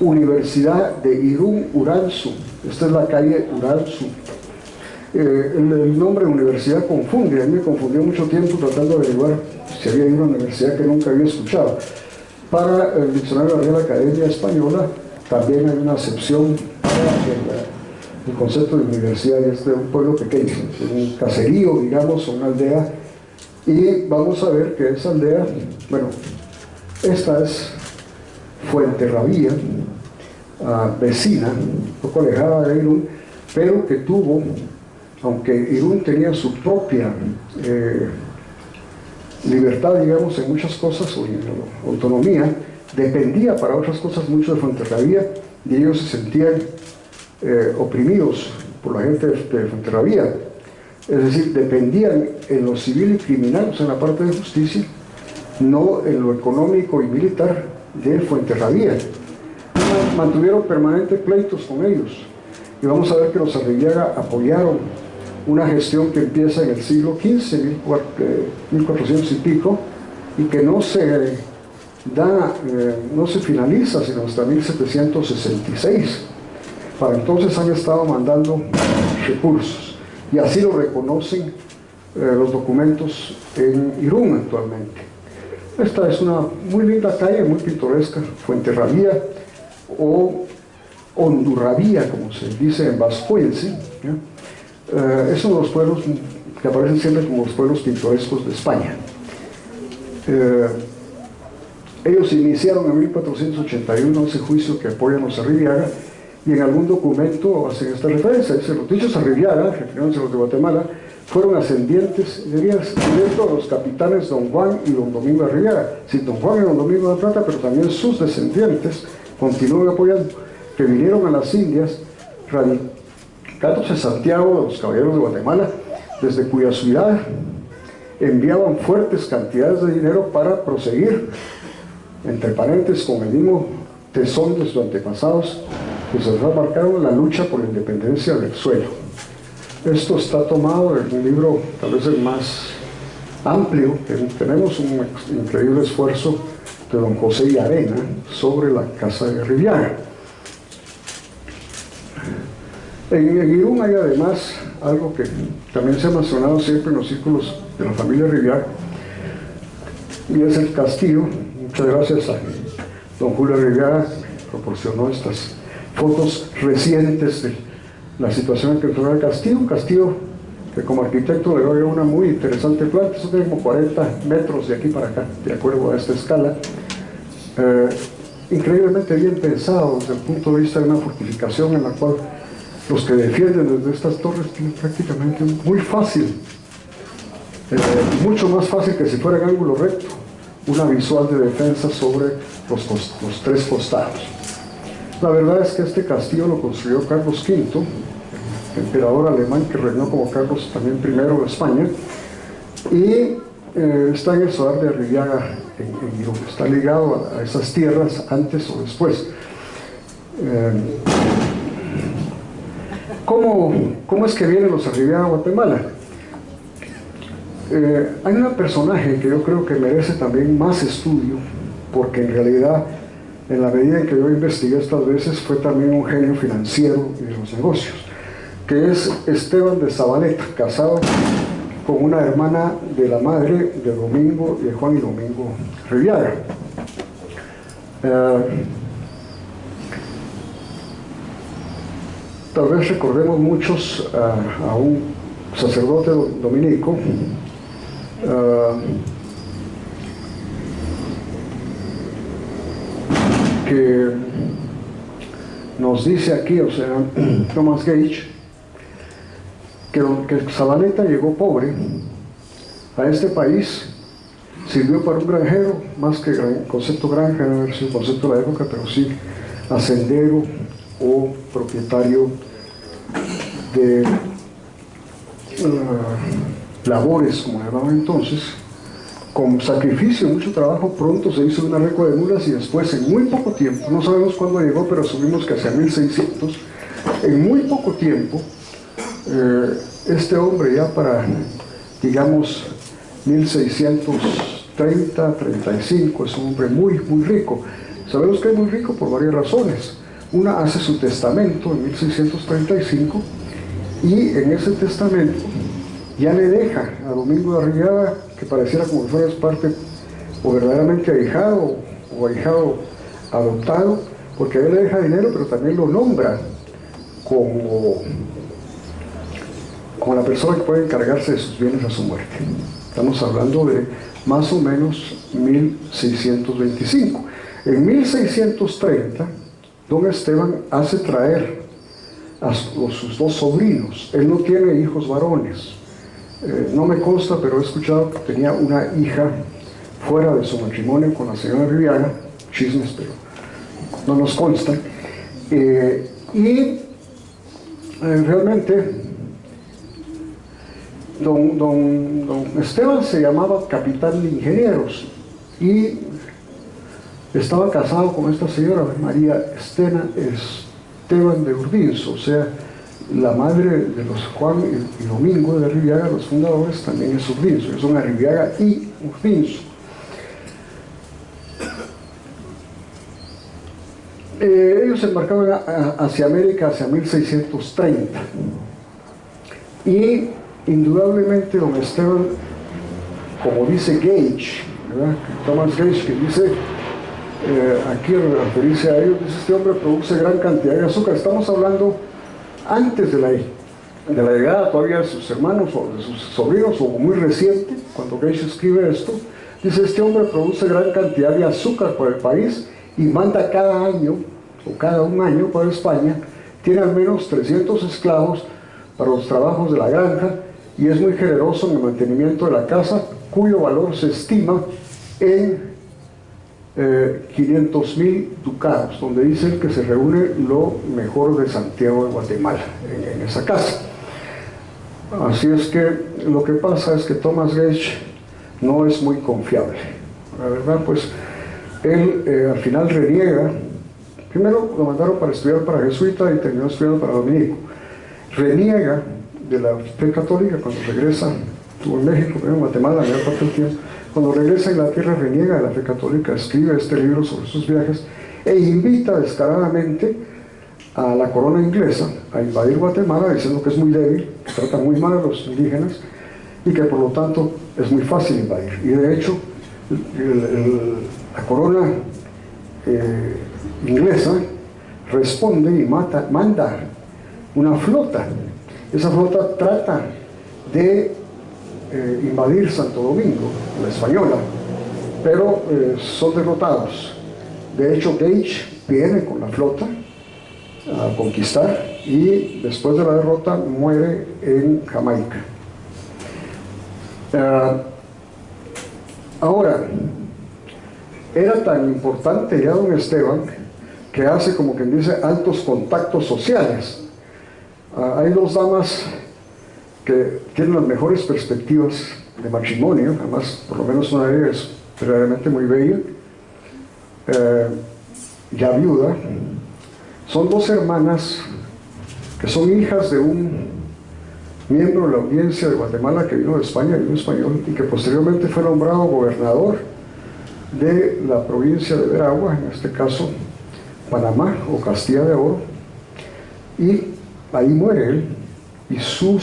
Universidad de Irún, Uranzu. Esta es la calle Uranzu. El nombre de universidad confunde, a mí me confundió mucho tiempo tratando de averiguar si había una universidad que nunca había escuchado. Para el diccionario de la Real Academia Española también hay una acepción para el concepto de universidad, es de un pueblo pequeño, un caserío, digamos, o una aldea, y vamos a ver que esa aldea, bueno, esta es Fuenterrabía, vecina, un poco alejada de Irún, pero que tuvo, aunque Irún tenía su propia libertad, digamos, en muchas cosas, o autonomía, dependía para otras cosas mucho de Fuenterrabía, y ellos se sentían oprimidos por la gente de Fuenterrabía. Es decir, dependían en lo civil y criminal, o sea, en la parte de justicia, no en lo económico y militar de Fuenterrabía. Mantuvieron permanentes pleitos con ellos. Y vamos a ver que los Arribiaga apoyaron una gestión que empieza en el siglo XV, 1400 y pico, y que no se finaliza sino hasta 1766. Para entonces han estado mandando recursos, y así lo reconocen los documentos en Irún actualmente. Esta es una muy linda calle, muy pintoresca, Fuenterrabía, o Hondurrabía, como se dice en vascuence. Es uno de los pueblos que aparecen siempre como los pueblos pintorescos de España. Ellos iniciaron en 1481 ese juicio que apoyan los Arribiaga, y en algún documento hacen esta referencia. Dice: los dichos Arribiaga, refiriéndose a los de Guatemala, fueron ascendientes directo a los capitanes Don Juan y Don Domingo Arribiaga. Sí, Don Juan y Don Domingo de Plata, pero también sus descendientes continúan apoyando, que vinieron a las Indias radicándose en Santiago de los Caballeros de Guatemala, desde cuya ciudad enviaban fuertes cantidades de dinero para proseguir, entre paréntesis, con el mismo tesón de sus antepasados, que se marcaron la lucha por la independencia del suelo. Esto está tomado en un libro, tal vez el más amplio, que tenemos, un increíble esfuerzo de don José Llarena sobre la casa de Arribiaga. En Irún hay además algo que también se ha mencionado siempre en los círculos de la familia Arribiaga, y es el castillo. Muchas gracias a don Julio Arribiaga, que proporcionó estas fotos recientes de la situación en que entró el castillo, un castillo que como arquitecto le doy una muy interesante planta. Eso tiene como 40 metros de aquí para acá, de acuerdo a esta escala. Increíblemente bien pensado desde el punto de vista de una fortificación en la cual los que defienden desde estas torres tienen prácticamente muy fácil, mucho más fácil que si fuera en ángulo recto, una visual de defensa sobre los tres costados. La verdad es que este castillo lo construyó Carlos V, emperador alemán que reinó como Carlos también I de España, y está en el solar de Arribiaga en Irún. Está ligado a esas tierras antes o después. ¿Cómo es que vienen los Arribiaga a Guatemala? Hay un personaje que yo creo que merece también más estudio, porque en realidad, en la medida en que yo investigué estas veces, fue también un genio financiero y de los negocios, que es Esteban de Zabaleta, casado con una hermana de la madre de Domingo y de Juan y Domingo Arribiaga. Tal vez recordemos muchos a un sacerdote dominico, que nos dice aquí, o sea, Thomas Gage, que Zabaleta llegó pobre a este país, sirvió para un granjero, más que concepto granja, no es un concepto de la época, pero sí hacendero o propietario de labores, como le llamaban entonces. Con sacrificio, mucho trabajo, pronto se hizo una recua de mulas, y después, en muy poco tiempo, no sabemos cuándo llegó, pero asumimos que hacia 1600, en muy poco tiempo, este hombre ya para, digamos, 1630, 35, es un hombre muy, muy rico. Sabemos que es muy rico por varias razones. Una, hace su testamento en 1635 y en ese testamento ya le deja a Domingo de Arriaga, que pareciera como si fuera parte o verdaderamente ahijado o ahijado adoptado, porque a él le deja dinero, pero también lo nombra como la persona que puede encargarse de sus bienes a su muerte. Estamos hablando de más o menos 1625. En 1630, don Esteban hace traer a sus dos sobrinos. Él no tiene hijos varones. No me consta, pero he escuchado que tenía una hija fuera de su matrimonio con la señora Arriaga, chismes, pero no nos consta. Realmente don Esteban se llamaba capitán de ingenieros y estaba casado con esta señora María Esteban de Urdinzo, o sea, la madre de los Juan y Domingo de Arriaga, los fundadores, también es Urdinzo, son Arriaga y Urdinzo. Ellos se embarcaron hacia América hacia 1630 y indudablemente don Esteban, como dice Gage, ¿verdad? Thomas Gage, que dice aquí al referirse a ellos, dice: este hombre produce gran cantidad de azúcar. Estamos hablando antes de la llegada todavía de sus hermanos o de sus sobrinos, o muy reciente, cuando Gage escribe esto. Dice: este hombre produce gran cantidad de azúcar por el país y manda cada año o cada un año para España. Tiene al menos 300 esclavos para los trabajos de la granja y es muy generoso en el mantenimiento de la casa, cuyo valor se estima en 500,000 ducados, donde dicen que se reúne lo mejor de Santiago de Guatemala en esa casa. Así es que lo que pasa es que Thomas Gage no es muy confiable. La verdad, pues él al final reniega. Primero lo mandaron para estudiar para jesuita y terminó estudiando para dominico. Reniega de la fe católica cuando regresa. Estuvo en México, pero en Guatemala, la mayor parte del tiempo. Cuando regresa a Inglaterra, reniega de la fe católica, escribe este libro sobre sus viajes e invita descaradamente a la corona inglesa a invadir Guatemala, diciendo que es muy débil, que trata muy mal a los indígenas y que por lo tanto es muy fácil invadir. Y de hecho, la corona inglesa responde y manda una flota. Esa flota trata de invadir Santo Domingo, la española, pero son derrotados. De hecho, Gage viene con la flota a conquistar y después de la derrota muere en Jamaica. Ahora, era tan importante ya don Esteban que hace, como quien dice, altos contactos sociales. Hay dos damas que tienen las mejores perspectivas de matrimonio, además por lo menos una de ellas es realmente muy bella, ya viuda. Son dos hermanas que son hijas de un miembro de la audiencia de Guatemala que vino de España, vino español, y que posteriormente fue nombrado gobernador de la provincia de Veragua, en este caso Panamá o Castilla de Oro, y ahí muere él, y su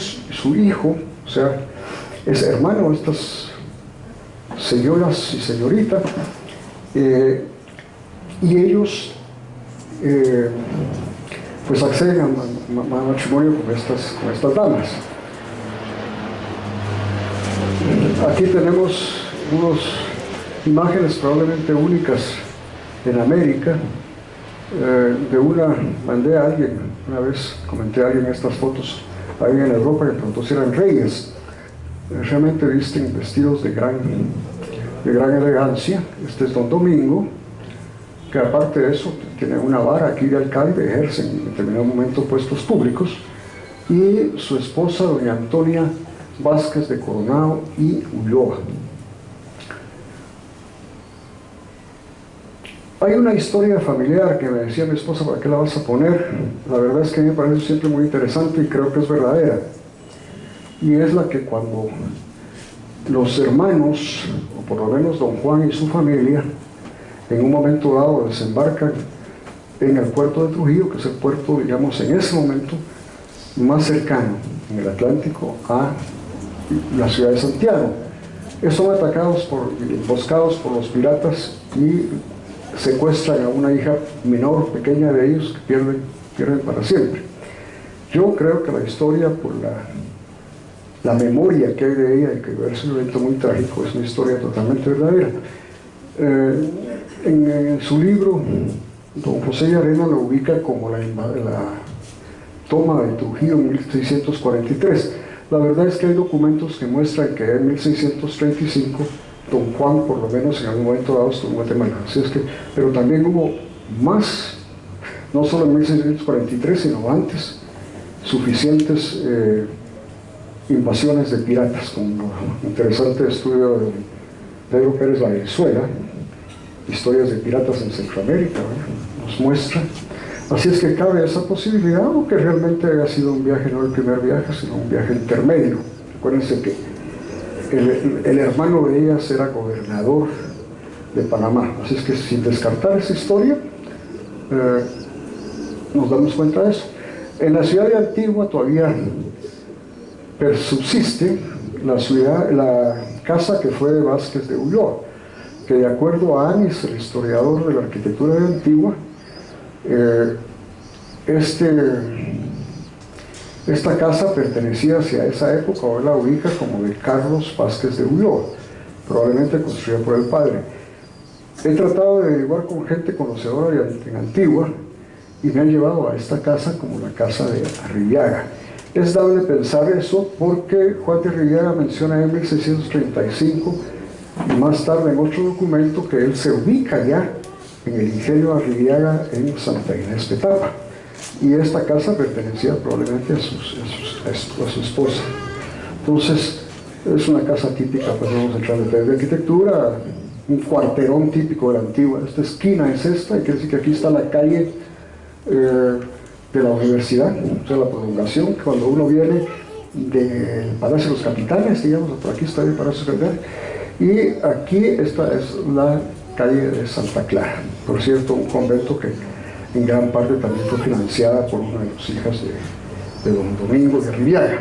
hijo, o sea, es hermano de estas señoras y señoritas, y ellos pues acceden a matrimonio con estas damas. Aquí tenemos unas imágenes probablemente únicas en América. Mandé a alguien, una vez comenté a alguien estas fotos, a alguien en Europa que preguntó si eran reyes. Realmente visten vestidos de gran elegancia. Este es don Domingo, que aparte de eso tiene una vara aquí de alcalde, ejerce en determinado momento puestos públicos, y su esposa doña Antonia Vázquez de Coronado y Ulloa. Hay una historia familiar que me decía mi esposa: ¿para qué la vas a poner? La verdad es que a mí me parece siempre muy interesante y creo que es verdadera, y es la que cuando los hermanos, o por lo menos don Juan y su familia, en un momento dado desembarcan en el puerto de Trujillo, que es el puerto, digamos, en ese momento más cercano en el Atlántico a la ciudad de Santiago. Son atacados, emboscados por los piratas y secuestran a una hija menor, pequeña de ellos, que pierden para siempre. Yo creo que la historia, por la memoria que hay de ella, y que es un evento muy trágico, es una historia totalmente verdadera. En su libro, don José Llarena lo ubica como la toma de Trujillo en 1643. La verdad es que hay documentos que muestran que en 1635 don Juan, por lo menos en algún momento dado, estuvo en Guatemala. Pero también hubo más, no solo en 1643, sino antes, suficientes invasiones de piratas, con un interesante estudio de Pedro Pérez Valenzuela, Historias de piratas en Centroamérica, nos muestra. Así es que cabe esa posibilidad, o que realmente haya sido un viaje, no el primer viaje, sino un viaje intermedio. Acuérdense que el hermano de ellas era gobernador de Panamá, así es que sin descartar esa historia, nos damos cuenta de eso. En la ciudad de Antigua todavía subsiste la casa que fue de Vázquez de Ulloa, que de acuerdo a Anis, el historiador de la arquitectura de Antigua, esta casa pertenecía hacia esa época, o la ubica como de Carlos Vázquez de Ulloa, probablemente construida por el padre. He tratado de averiguar con gente conocedora en Antigua, y me han llevado a esta casa como la casa de Arrillaga. Es dable pensar eso porque Juan de Arrillaga menciona en 1635, y más tarde en otro documento, que él se ubica ya en el ingenio Arrillaga en Santa Inés Petapa, y esta casa pertenecía probablemente a su esposa. Entonces es una casa típica, pues vamos a entrar en detalles de arquitectura, un cuarterón típico de la Antigua. Esta esquina es esta, y quiere decir que aquí está la calle de la universidad, o sea, la prolongación, que cuando uno viene del Palacio de los Capitanes, digamos, por aquí está el Palacio de los Capitanes, y aquí esta es la calle de Santa Clara, por cierto, un convento que en gran parte también fue financiada por una de las hijas de don Domingo de Arrillaga.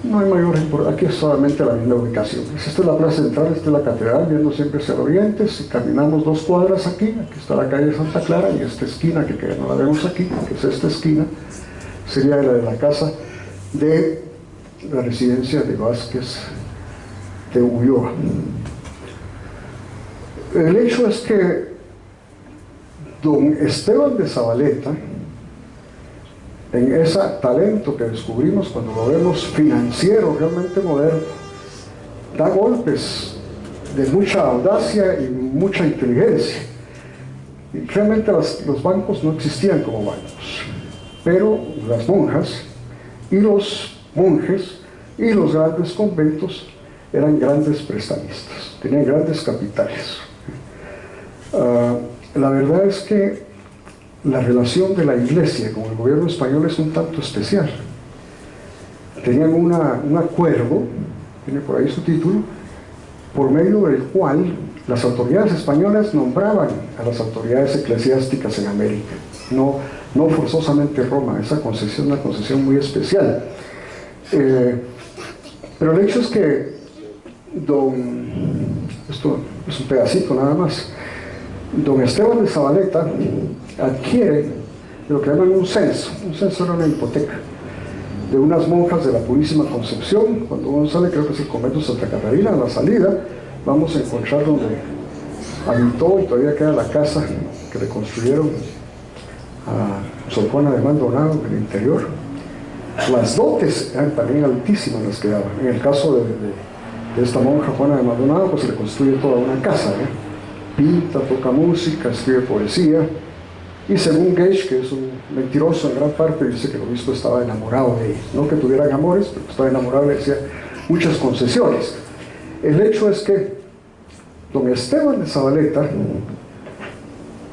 No hay mayor importancia, aquí es solamente la misma ubicación. Esta es la plaza central, esta es la catedral, viendo siempre hacia el oriente. Si caminamos 2 cuadras aquí está la calle de Santa Clara, y esta esquina, que no la vemos aquí, que es esta esquina, sería la de la casa de la residencia de Vázquez de Ulloa. El hecho es que don Esteban de Zabaleta, en ese talento que descubrimos cuando lo vemos financiero, realmente moderno, da golpes de mucha audacia y mucha inteligencia. Y realmente los bancos no existían como bancos, pero las monjas y los monjes y los grandes conventos eran grandes prestamistas, tenían grandes capitales. La verdad es que la relación de la Iglesia con el gobierno español es un tanto especial. Tenían un acuerdo, tiene por ahí su título, por medio del cual las autoridades españolas nombraban a las autoridades eclesiásticas en América, no forzosamente Roma. Esa concesión es una concesión muy especial. Pero el hecho es que esto es un pedacito nada más, don Esteban de Zabaleta adquiere lo que llaman un censo. Un censo era una hipoteca de unas monjas de la Purísima Concepción. Cuando uno sale, creo que es el convento de Santa Catarina, a la salida vamos a encontrar donde habitó, y todavía queda la casa que le construyeron a Sor Juana de Maldonado en el interior. Las dotes eran también altísimas las que daban. En el caso de esta monja Juana de Maldonado, pues se le construye toda una casa, pinta, toca música, escribe poesía, y según Gage, que es un mentiroso en gran parte, dice que el obispo estaba enamorado de ella, no que tuvieran amores, pero estaba enamorado, le decía muchas concesiones. El hecho es que don Esteban de Zabaleta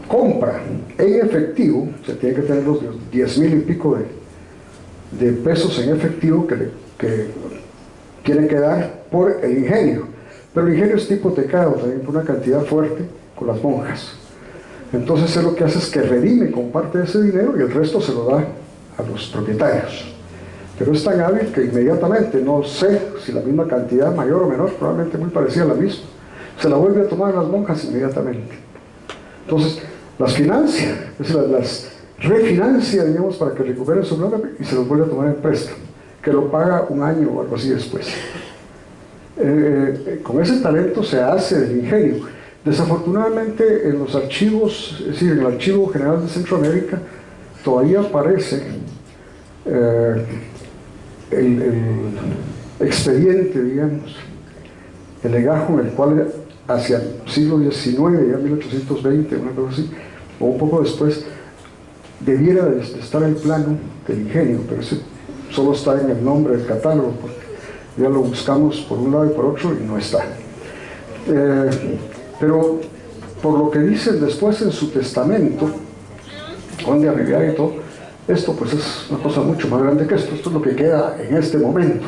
compra en efectivo, se tiene que tener los 10,000 y pico de pesos en efectivo que tiene que dar por el ingenio, pero el ingenio está hipotecado también por una cantidad fuerte, con las monjas. Entonces él lo que hace es que redime con parte de ese dinero y el resto se lo da a los propietarios. Pero es tan hábil que inmediatamente, no sé si la misma cantidad, mayor o menor, probablemente muy parecida a la misma, se la vuelve a tomar a las monjas inmediatamente. Entonces las financia, es decir, las refinancia, digamos, para que recuperen su plata y se los vuelve a tomar en préstamo, que lo paga un año o algo así después. Con ese talento se hace del ingenio. Desafortunadamente en los archivos, es decir, en el Archivo General de Centroamérica, todavía aparece el expediente, digamos, el legajo en el cual hacia el siglo XIX, ya 1820, una cosa así, o un poco después, debiera de estar el plano del ingenio, pero ese solo está en el nombre del catálogo, porque ya lo buscamos por un lado y por otro y no está. Pero por lo que dicen después en su testamento, Juan de Arribiaga y todo, esto pues es una cosa mucho más grande que esto es lo que queda en este momento.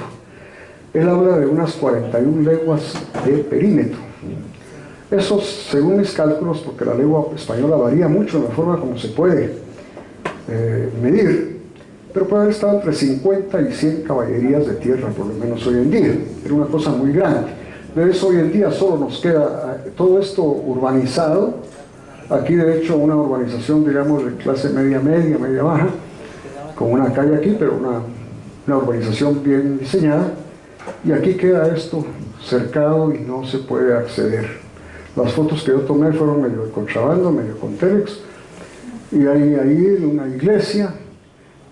Él habla de unas 41 leguas de perímetro. Eso, según mis cálculos, porque la lengua española varía mucho en la forma como se puede medir, pero puede haber estado entre 50 y 100 caballerías de tierra, por lo menos hoy en día. Era una cosa muy grande. De eso hoy en día solo nos queda todo esto urbanizado. Aquí de hecho una urbanización, digamos, de clase media baja, con una calle aquí, pero una urbanización bien diseñada. Y aquí queda esto cercado y no se puede acceder. Las fotos que yo tomé fueron medio de contrabando, medio con telex. Y hay ahí una iglesia,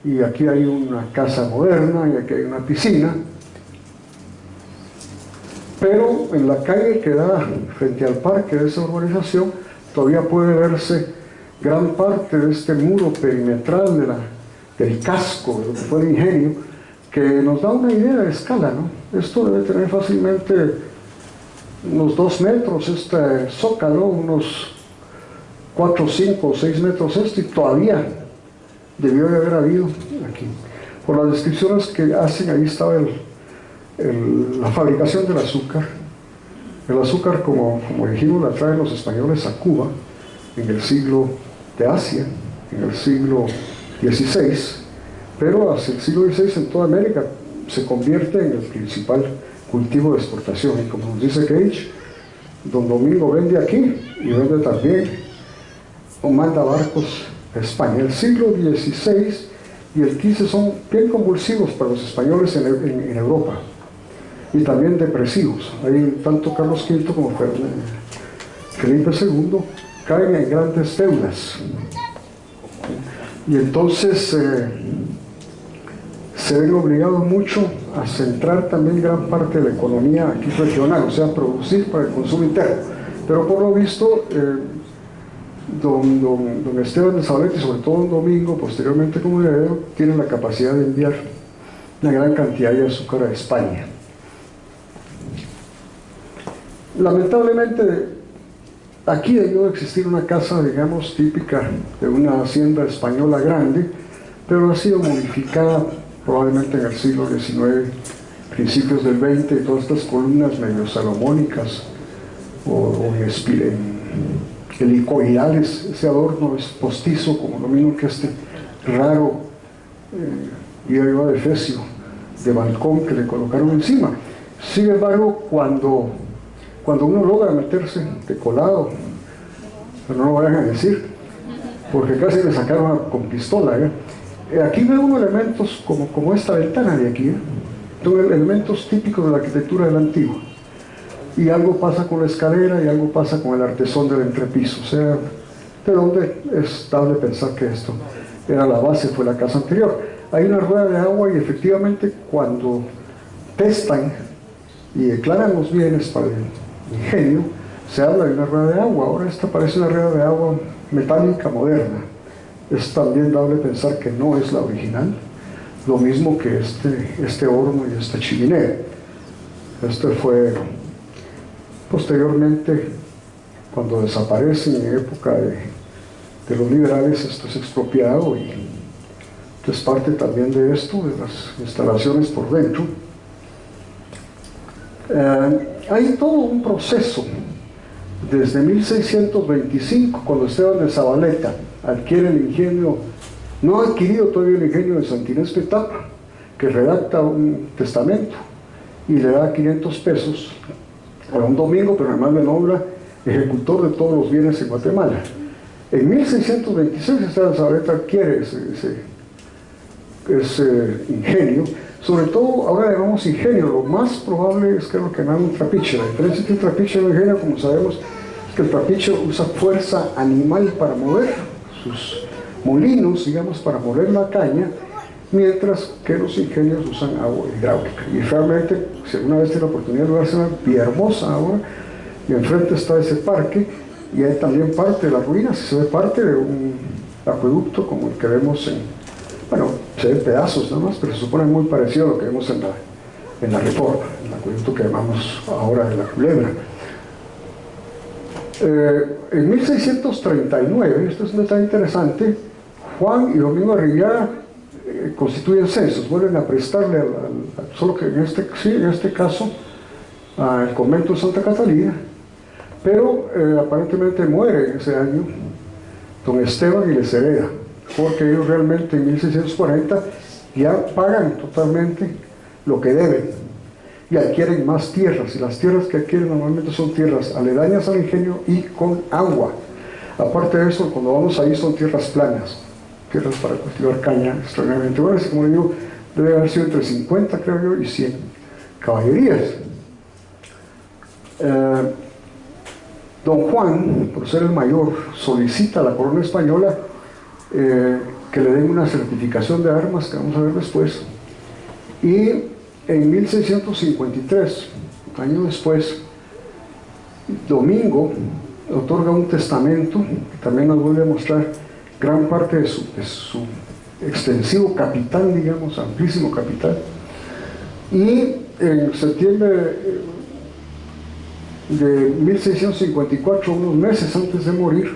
y aquí hay una casa moderna, y aquí hay una piscina. Pero en la calle que da frente al parque de esa urbanización todavía puede verse gran parte de este muro perimetral del casco, de lo que fue el ingenio, que nos da una idea de escala, ¿no? Esto debe tener fácilmente unos 2 metros, este zócalo, unos 4, 5 o 6 metros y todavía debió de haber habido aquí. Por las descripciones que hacen, ahí estaba la fabricación del azúcar. El azúcar, como dijimos, la traen los españoles a Cuba en el siglo de Asia, en el siglo XVI, pero hacia el siglo XVI en toda América se convierte en el principal cultivo de exportación. Y como nos dice Gage, don Domingo vende aquí y vende también o manda barcos a España. El siglo XVI y el XV son bien convulsivos para los españoles en Europa, y también depresivos. Ahí tanto Carlos V como Felipe II caen en grandes deudas, y entonces se ven obligados mucho a centrar también gran parte de la economía aquí regional, o sea, producir para el consumo interno. Pero por lo visto don Esteban de Zabaleta y sobre todo don Domingo, posteriormente como heredero, tienen la capacidad de enviar una gran cantidad de azúcar a España. Lamentablemente aquí debió existir una casa, digamos, típica de una hacienda española grande, pero ha sido modificada probablemente en el siglo XIX, principios del XX, y todas estas columnas medio salomónicas o helicoidales. Ese adorno es postizo, como lo mismo que este raro hierro de efesio de balcón que le colocaron encima. Sin embargo, cuando uno logra meterse de colado, pero no lo vayan a decir, porque casi le sacaron con pistola, aquí ve uno elementos como esta ventana de aquí, son elementos típicos de la arquitectura del antiguo, y algo pasa con la escalera y algo pasa con el artesón del entrepiso. O sea, de dónde es dable pensar que esto era la base, fue la casa anterior. Hay una rueda de agua y efectivamente cuando testan y declaran los bienes para el ingenio, se habla de una rueda de agua. Ahora esta parece una rueda de agua metálica moderna. Es también dable pensar que no es la original, lo mismo que este horno y esta chimenea. Este fue posteriormente, cuando desaparecen en época de los liberales, esto es expropiado, y es parte también de esto, de las instalaciones por dentro. Hay todo un proceso desde 1625, cuando Esteban de Zabaleta adquiere el ingenio, no ha adquirido todavía el ingenio de Santinés Petapa, que redacta un testamento y le da 500 pesos para un domingo, pero además le nombra ejecutor de todos los bienes en Guatemala. En 1626 Esteban de Zabaleta adquiere ese ingenio. Sobre todo, ahora llamamos ingenio, lo más probable es que lo que llaman un trapiche. La diferencia entre un trapiche y un ingenio, como sabemos, es que el trapiche usa fuerza animal para mover sus molinos, digamos, para mover la caña, mientras que los ingenios usan agua hidráulica. Y realmente, si alguna vez tiene la oportunidad de verse una hermosa agua, y enfrente está ese parque, y hay también parte de las ruinas, se ve parte de un acueducto como el que vemos bueno, se ven pedazos nada más, pero se supone muy parecido a lo que vemos en la Reforma, el acueducto que llamamos ahora de la Culebra. En 1639, esto es un detalle interesante, Juan y Domingo Arrillaga constituyen censos, vuelven a prestarle, solo que en este caso, al convento de Santa Catalina, pero aparentemente muere ese año don Esteban y les hereda, porque ellos realmente en 1640 ya pagan totalmente lo que deben y adquieren más tierras, y las tierras que adquieren normalmente son tierras aledañas al ingenio y con agua. Aparte de eso, cuando vamos ahí son tierras planas, tierras para cultivar caña extraordinariamente buenas, y como digo, debe haber sido entre 50, creo yo, y 100 caballerías. Don Juan, por ser el mayor, solicita a la corona española que le den una certificación de armas, que vamos a ver después, y en 1653, año después, Domingo otorga un testamento que también nos vuelve a mostrar gran parte de su extensivo capital, digamos, amplísimo capital, y en septiembre de 1654, unos meses antes de morir,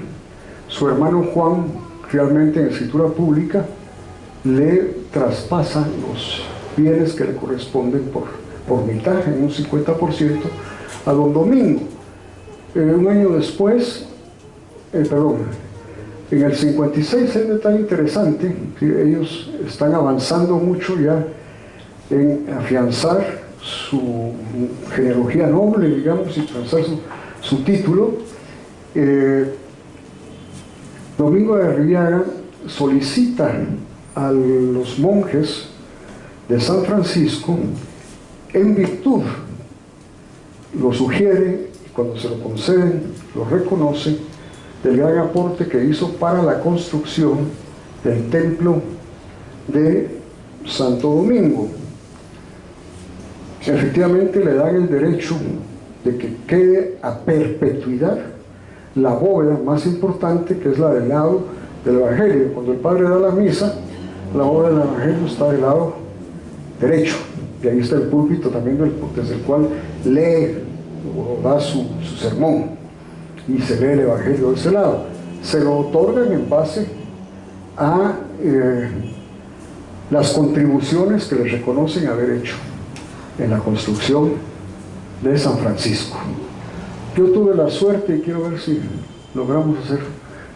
su hermano Juan, realmente en escritura pública, le traspasa los bienes que le corresponden por mitad, en un 50%, a don Domingo. Un año después, en el 56 hay un detalle interesante, ¿sí? Ellos están avanzando mucho ya en afianzar su genealogía noble, digamos, y afianzar su título. Domingo de Arrillaga solicita a los monjes de San Francisco, en virtud, lo sugiere, y cuando se lo conceden, lo reconoce, del gran aporte que hizo para la construcción del templo de Santo Domingo. Efectivamente le dan el derecho de que quede a perpetuidad la bóveda más importante, que es la del lado del Evangelio. Cuando el padre da la misa, la bóveda del Evangelio está del lado derecho, y ahí está el púlpito también desde el cual lee o da su sermón, y se lee el Evangelio de ese lado. Se lo otorgan en base a las contribuciones que les reconocen haber hecho en la construcción de San Francisco. Yo tuve la suerte, y quiero ver si logramos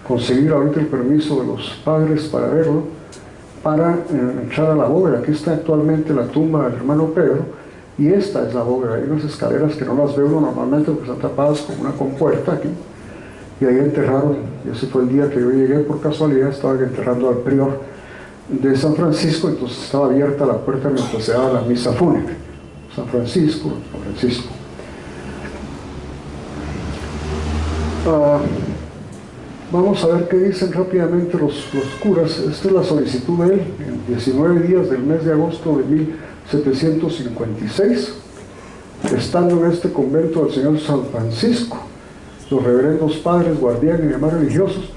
conseguir ahorita el permiso de los padres para verlo, para entrar a la bóveda. Aquí está actualmente la tumba del hermano Pedro, y esta es la bóveda. Hay unas escaleras que no las ve uno normalmente porque están tapadas con una compuerta aquí, y ahí enterraron, y ese fue el día que yo llegué por casualidad, estaban enterrando al prior de San Francisco, entonces estaba abierta la puerta mientras se daba la misa fúnebre. San Francisco. Vamos a ver qué dicen rápidamente los curas. Esta es la solicitud de él, en 19 días del mes de agosto de 1756, estando en este convento del Señor San Francisco, los reverendos padres, guardianes y demás religiosos,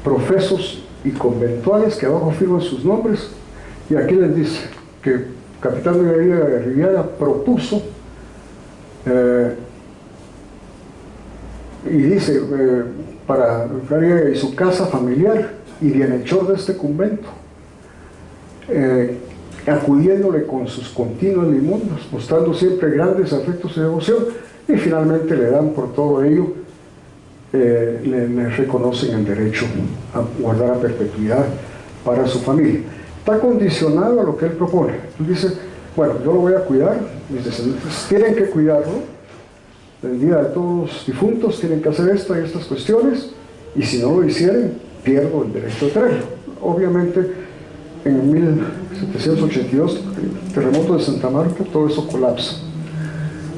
profesos y conventuales, que abajo firman sus nombres, y aquí les dice que capitán de Arrillaga propuso y dice para Arrillaga y su casa familiar y bienhechor de este convento, acudiéndole con sus continuas limosnas, mostrando siempre grandes afectos y devoción, y finalmente le dan por todo ello le reconocen el derecho a guardar a perpetuidad para su familia. Está condicionado a lo que él propone. Él dice, bueno, yo lo voy a cuidar, mis descendientes tienen que cuidarlo, el día de todos los difuntos tienen que hacer esto y estas cuestiones, y si no lo hicieren, pierdo el derecho de tenerlo. Obviamente, en 1782, el terremoto de Santa Marta, todo eso colapsa.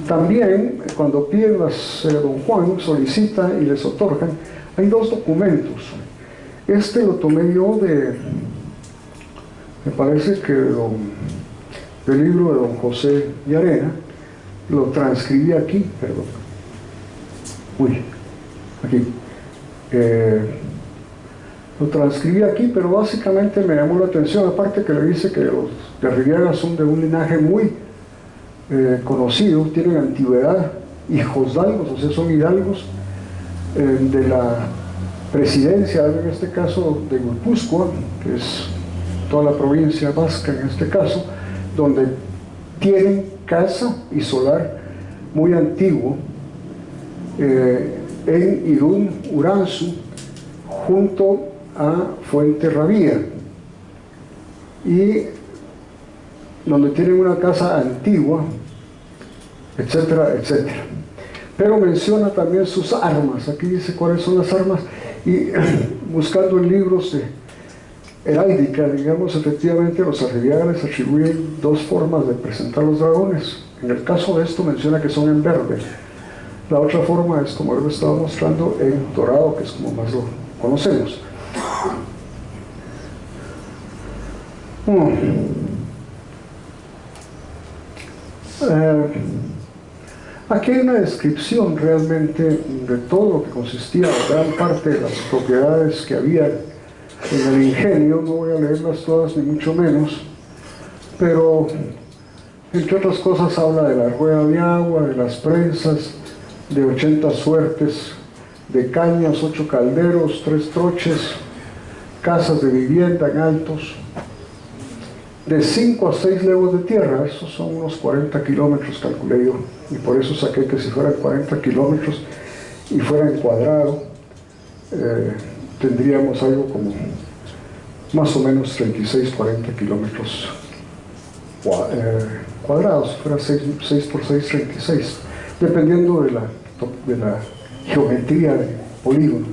También, cuando piden don Juan solicita y les otorgan, hay dos documentos. Este lo tomé yo me parece que del libro de don José Llarena, lo transcribí aquí, perdón. Aquí. Lo transcribí aquí, pero básicamente me llamó la atención, aparte que le dice que los de Arribiaga son de un linaje muy conocido, tienen antigüedad, hijosdalgos, o sea, son hidalgos de la presidencia, en este caso de Guipúzcoa, que es toda la provincia vasca en este caso, donde tienen casa y solar muy antiguo en Irún, Uranzu, junto a Fuente Rabía, y donde tienen una casa antigua, etcétera, etcétera. Pero menciona también sus armas. Aquí dice cuáles son las armas, y buscando en libros de heráldica, digamos, efectivamente los Arribiaga les atribuyen dos formas de presentar los dragones. En el caso de esto menciona que son en verde. La otra forma es, como lo estaba mostrando, en dorado, que es como más lo conocemos. Aquí hay una descripción realmente de todo lo que consistía, gran parte de las propiedades que había en el ingenio. No voy a leerlas todas, ni mucho menos, pero entre otras cosas habla de la rueda de agua, de las prensas, de 80 suertes de cañas, 8 calderos, 3 troches, casas de vivienda en altos, de 5 a 6 leguas de tierra. Esos son unos 40 kilómetros, calculé yo, y por eso saqué que si fueran 40 kilómetros y fuera en cuadrado, tendríamos algo como más o menos 36, 40 kilómetros cuadrados, si fuera 6 por 6, 36, dependiendo de la geometría del polígono.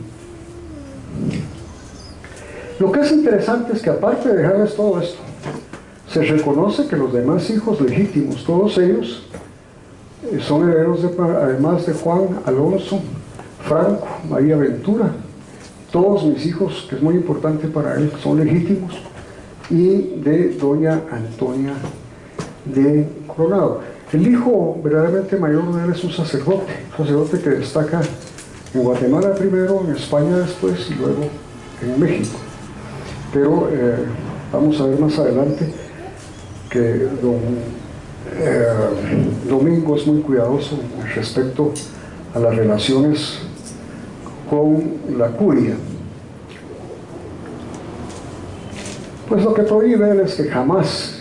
Lo que es interesante es que, aparte de dejarles todo esto, se reconoce que los demás hijos legítimos, todos ellos, son herederos además de Juan, Alonso, Franco, María Ventura. Todos mis hijos, que es muy importante para él, son legítimos, y de doña Antonia de Coronado. El hijo verdaderamente mayor de él es un sacerdote que destaca en Guatemala primero, en España después y luego en México. Pero vamos a ver más adelante que Domingo es muy cuidadoso respecto a las relaciones con la curia. Pues lo que prohíbe él es que jamás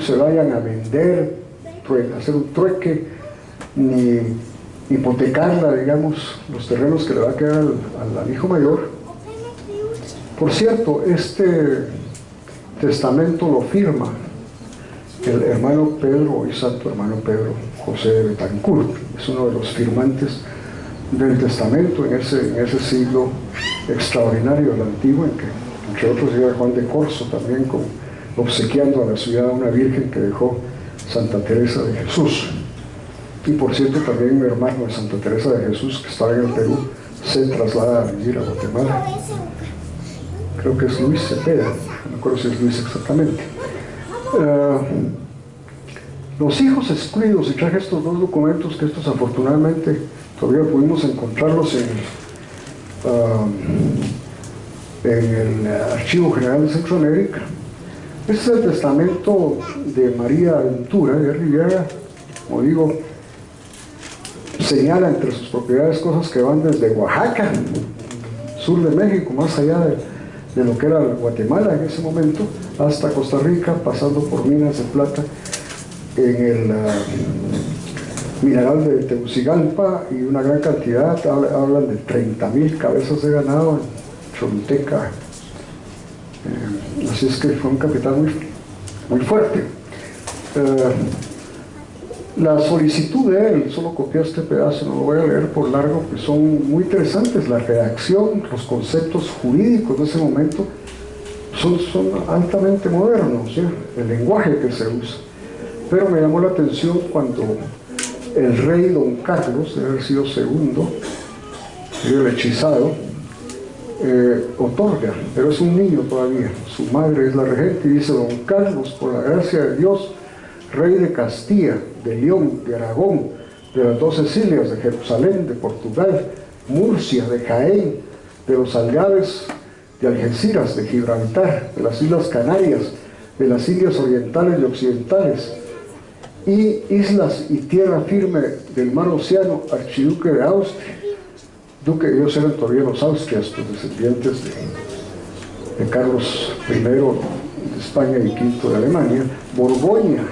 se vayan a vender, hacer un trueque, ni hipotecarla, digamos, los terrenos que le va a quedar al hijo mayor. Por cierto, este testamento lo firma el hermano Pedro, hoy santo hermano Pedro José de Betancourt. Es uno de los firmantes del testamento en ese siglo extraordinario del antiguo, en que entre otros llega Juan de Corzo también obsequiando a la ciudad una virgen que dejó Santa Teresa de Jesús. Y por cierto, también mi hermano de Santa Teresa de Jesús, que estaba en el Perú, se traslada a vivir a Guatemala. Creo que es Luis Cepeda, no me acuerdo si es Luis exactamente. Los hijos excluidos, y traje estos dos documentos, que estos afortunadamente todavía pudimos encontrarlos en el Archivo General de Centroamérica. Este es el testamento de María Ventura de Arribiaga. Como digo, señala entre sus propiedades cosas que van desde Oaxaca, sur de México, más allá de lo que era Guatemala en ese momento, hasta Costa Rica, pasando por minas de plata en mineral de Tegucigalpa y una gran cantidad, hablan de 30.000 cabezas de ganado en Choluteca. Así es que fue un capital muy fuerte. La solicitud de él, solo copié este pedazo, no lo voy a leer por largo, pues son muy interesantes. La redacción, los conceptos jurídicos de ese momento son altamente modernos, ¿sí? El lenguaje que se usa. Pero me llamó la atención cuando el rey Don Carlos, debe haber sido segundo, el hechizado, otorga, pero es un niño todavía, su madre es la regente, y dice: Don Carlos, por la gracia de Dios, rey de Castilla, de León, de Aragón, de las 2 Sicilias, de Jerusalén, de Portugal, Murcia, de Jaén, de los Algarves, de Algeciras, de Gibraltar, de las Islas Canarias, de las Indias Orientales y Occidentales, y islas y tierra firme del mar Océano, archiduque de Austria, duque, ellos eran todavía los Austrias, pues descendientes de Carlos I de España y V de Alemania, Borgoña,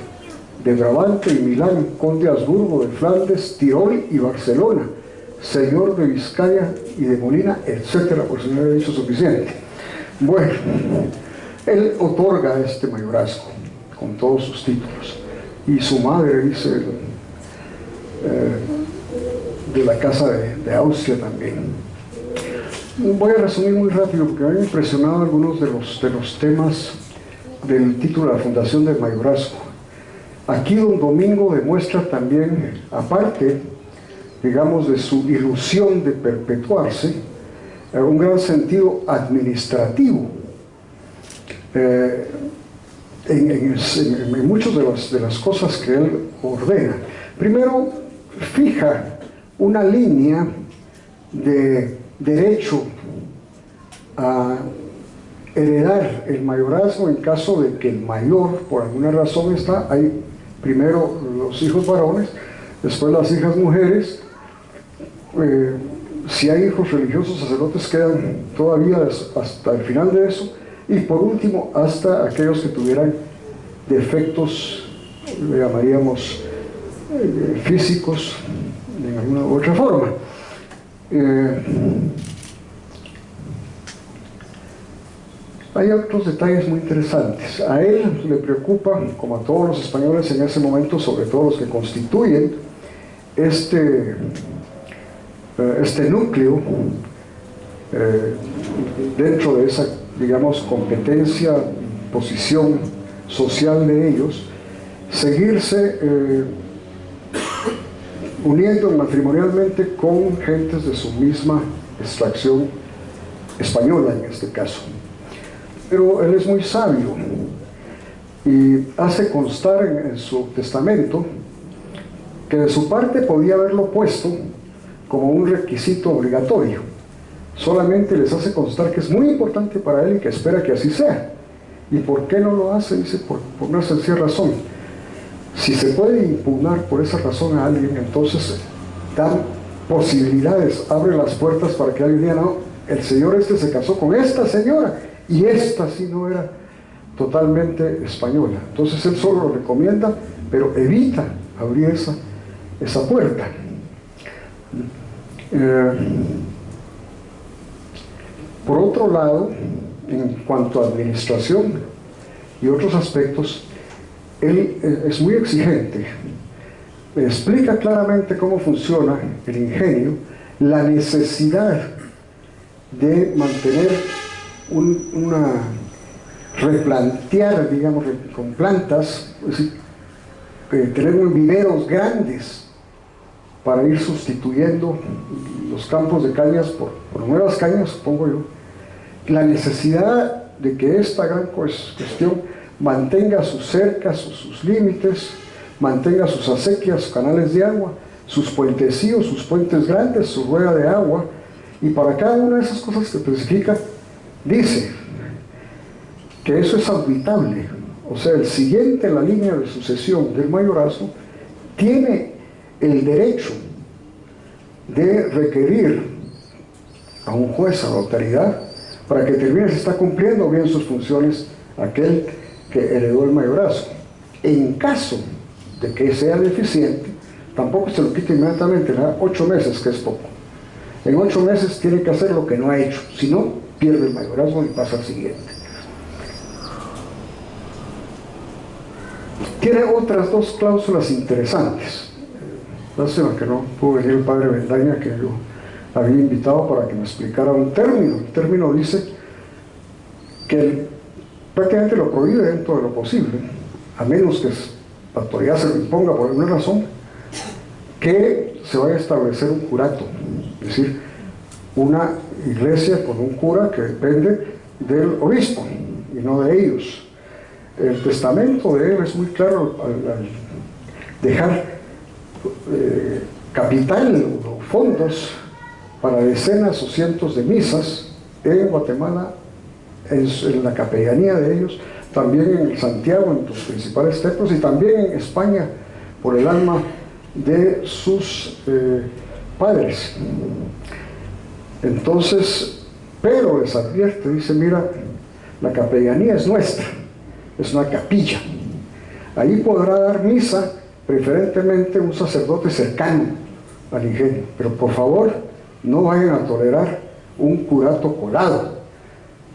de Brabante y Milán, conde de Habsburgo, de Flandes, Tirol y Barcelona, señor de Vizcaya y de Molina, etcétera, por si no había dicho suficiente. Bueno, él otorga este mayorazgo con todos sus títulos, y su madre, dice, de la casa de Austria también. Voy a resumir muy rápido porque me han impresionado algunos de los temas del título de la fundación del mayorazgo. Aquí don Domingo demuestra también, aparte, digamos, de su ilusión de perpetuarse, un gran sentido administrativo en muchas de las cosas que él ordena. Primero, fija una línea de derecho a heredar el mayorazgo en caso de que el mayor, por alguna razón, hay primero los hijos varones, después las hijas mujeres. Si hay hijos religiosos, sacerdotes, quedan todavía hasta el final de eso, y por último hasta aquellos que tuvieran defectos, le llamaríamos físicos, de alguna u otra forma. Hay otros detalles muy interesantes. A él le preocupa, como a todos los españoles en ese momento, sobre todo los que constituyen este núcleo dentro de esa, digamos, competencia, posición social de ellos, seguirse uniendo matrimonialmente con gentes de su misma extracción española en este caso. Pero él es muy sabio y hace constar en su testamento que de su parte podía haberlo puesto como un requisito obligatorio. Solamente les hace constar que es muy importante para él y que espera que así sea. ¿Y por qué no lo hace? Dice, por una sencilla razón. Si se puede impugnar por esa razón a alguien, entonces dan posibilidades, abre las puertas para que alguien diga: no, el señor se casó con esta señora, y esta sí no era totalmente española. Entonces él solo lo recomienda, pero evita abrir esa puerta. Por otro lado, en cuanto a administración y otros aspectos, él es muy exigente. Explica claramente cómo funciona el ingenio, la necesidad de mantener replantear, digamos, con plantas, es decir, tener viveros grandes para ir sustituyendo los campos de cañas por nuevas cañas, supongo yo. La necesidad de que esta gran cuestión mantenga sus cercas, sus límites, mantenga sus acequias, sus canales de agua, sus puentecillos, sus puentes grandes, su rueda de agua, y para cada una de esas cosas que especifica, dice que eso es auditable. O sea, el siguiente en la línea de sucesión del mayorazgo tiene el derecho de requerir a un juez, a la autoridad, para que determine si está cumpliendo bien sus funciones aquel que heredó el mayorazgo. En caso de que sea deficiente, tampoco se lo quita inmediatamente, le da 8 meses, que es poco. En 8 meses tiene que hacer lo que no ha hecho, si no, pierde el mayorazgo y pasa al siguiente. Tiene otras 2 cláusulas interesantes. Lástima que no pudo venir el padre Bendaña, que yo había invitado para que me explicara un término. El término dice que prácticamente lo prohíbe dentro de lo posible, a menos que la autoridad se lo imponga por alguna razón, que se vaya a establecer un curato, es decir, una iglesia con un cura que depende del obispo y no de ellos. El testamento de él es muy claro al dejar capital o fondos para decenas o cientos de misas en Guatemala, en la capellanía de ellos, también en Santiago, en los principales templos, y también en España, por el alma de sus padres. Entonces, Pedro les advierte, dice: mira, la capellanía es nuestra, es una capilla, ahí podrá dar misa preferentemente un sacerdote cercano al ingenio, pero por favor no vayan a tolerar un curato colado.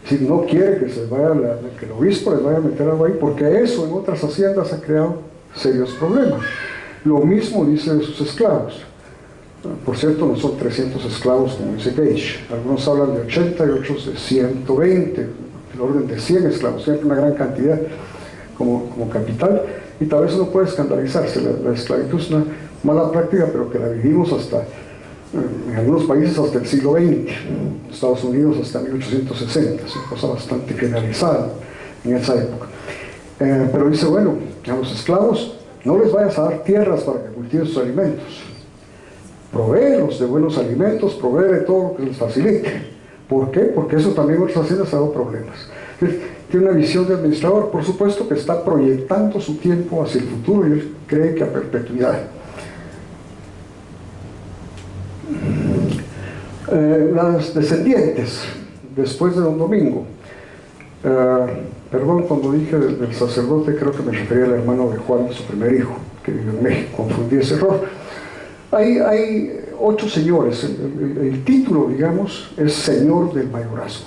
Si no quiere que se vaya que el obispo les vaya a meter algo ahí, porque eso en otras haciendas ha creado serios problemas. Lo mismo dice de sus esclavos. Por cierto, no son 300 esclavos como dice Gage, algunos hablan de 80 y otros de 120, el orden de 100 esclavos, siempre una gran cantidad como capital, y tal vez uno puede escandalizarse. La esclavitud es una mala práctica, pero que la vivimos hasta, en algunos países hasta el siglo XX, en Estados Unidos hasta 1860, es una cosa bastante generalizada en esa época. Pero dice, bueno, a los esclavos no les vayas a dar tierras para que cultiven sus alimentos, provéelos de buenos alimentos, provee de todo lo que les facilite. ¿Por qué? Porque eso también en otras haciendas ha dado problemas. Tiene una visión de administrador, por supuesto, que está proyectando su tiempo hacia el futuro, y él cree que a perpetuidad. Las descendientes, después de don Domingo, perdón, cuando dije del sacerdote, creo que me refería al hermano de Juan, su primer hijo, que vive en México, confundí ese error. Hay 8 señores, el título, digamos, es señor del mayorazgo,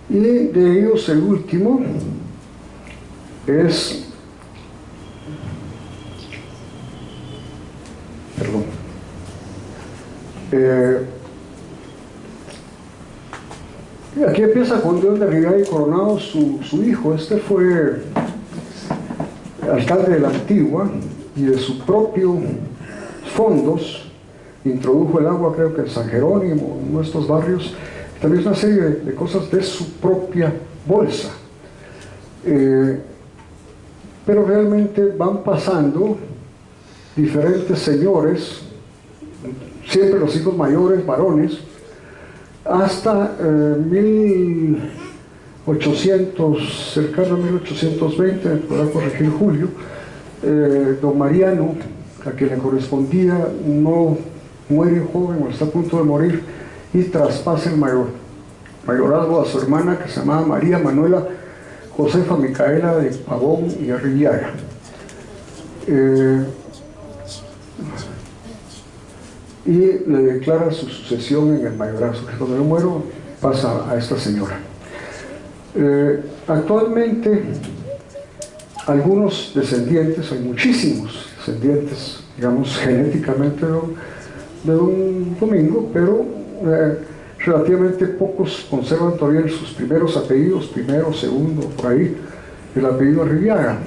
y de ellos el último es, perdón, aquí empieza con León de Rivera y Coronado, su hijo. Este fue alcalde de la Antigua, y de sus propios fondos introdujo el agua, creo que en San Jerónimo, en nuestros barrios, también una serie de cosas de su propia bolsa. Pero realmente van pasando diferentes señores, siempre los hijos mayores, varones, hasta 1800, cercano a 1820, me podrá corregir Julio, don Mariano, a quien le correspondía, no muere joven o está a punto de morir, y traspasa el mayorazgo a su hermana, que se llamaba María Manuela Josefa Micaela de Pavón y Arrillaga. Y le declara su sucesión en el mayorazgo. Cuando yo muero, pasa a esta señora. Actualmente, algunos descendientes, hay muchísimos descendientes, digamos, genéticamente de don Domingo, pero relativamente pocos conservan todavía sus primeros apellidos, primero, segundo, por ahí, el apellido Arrillaga.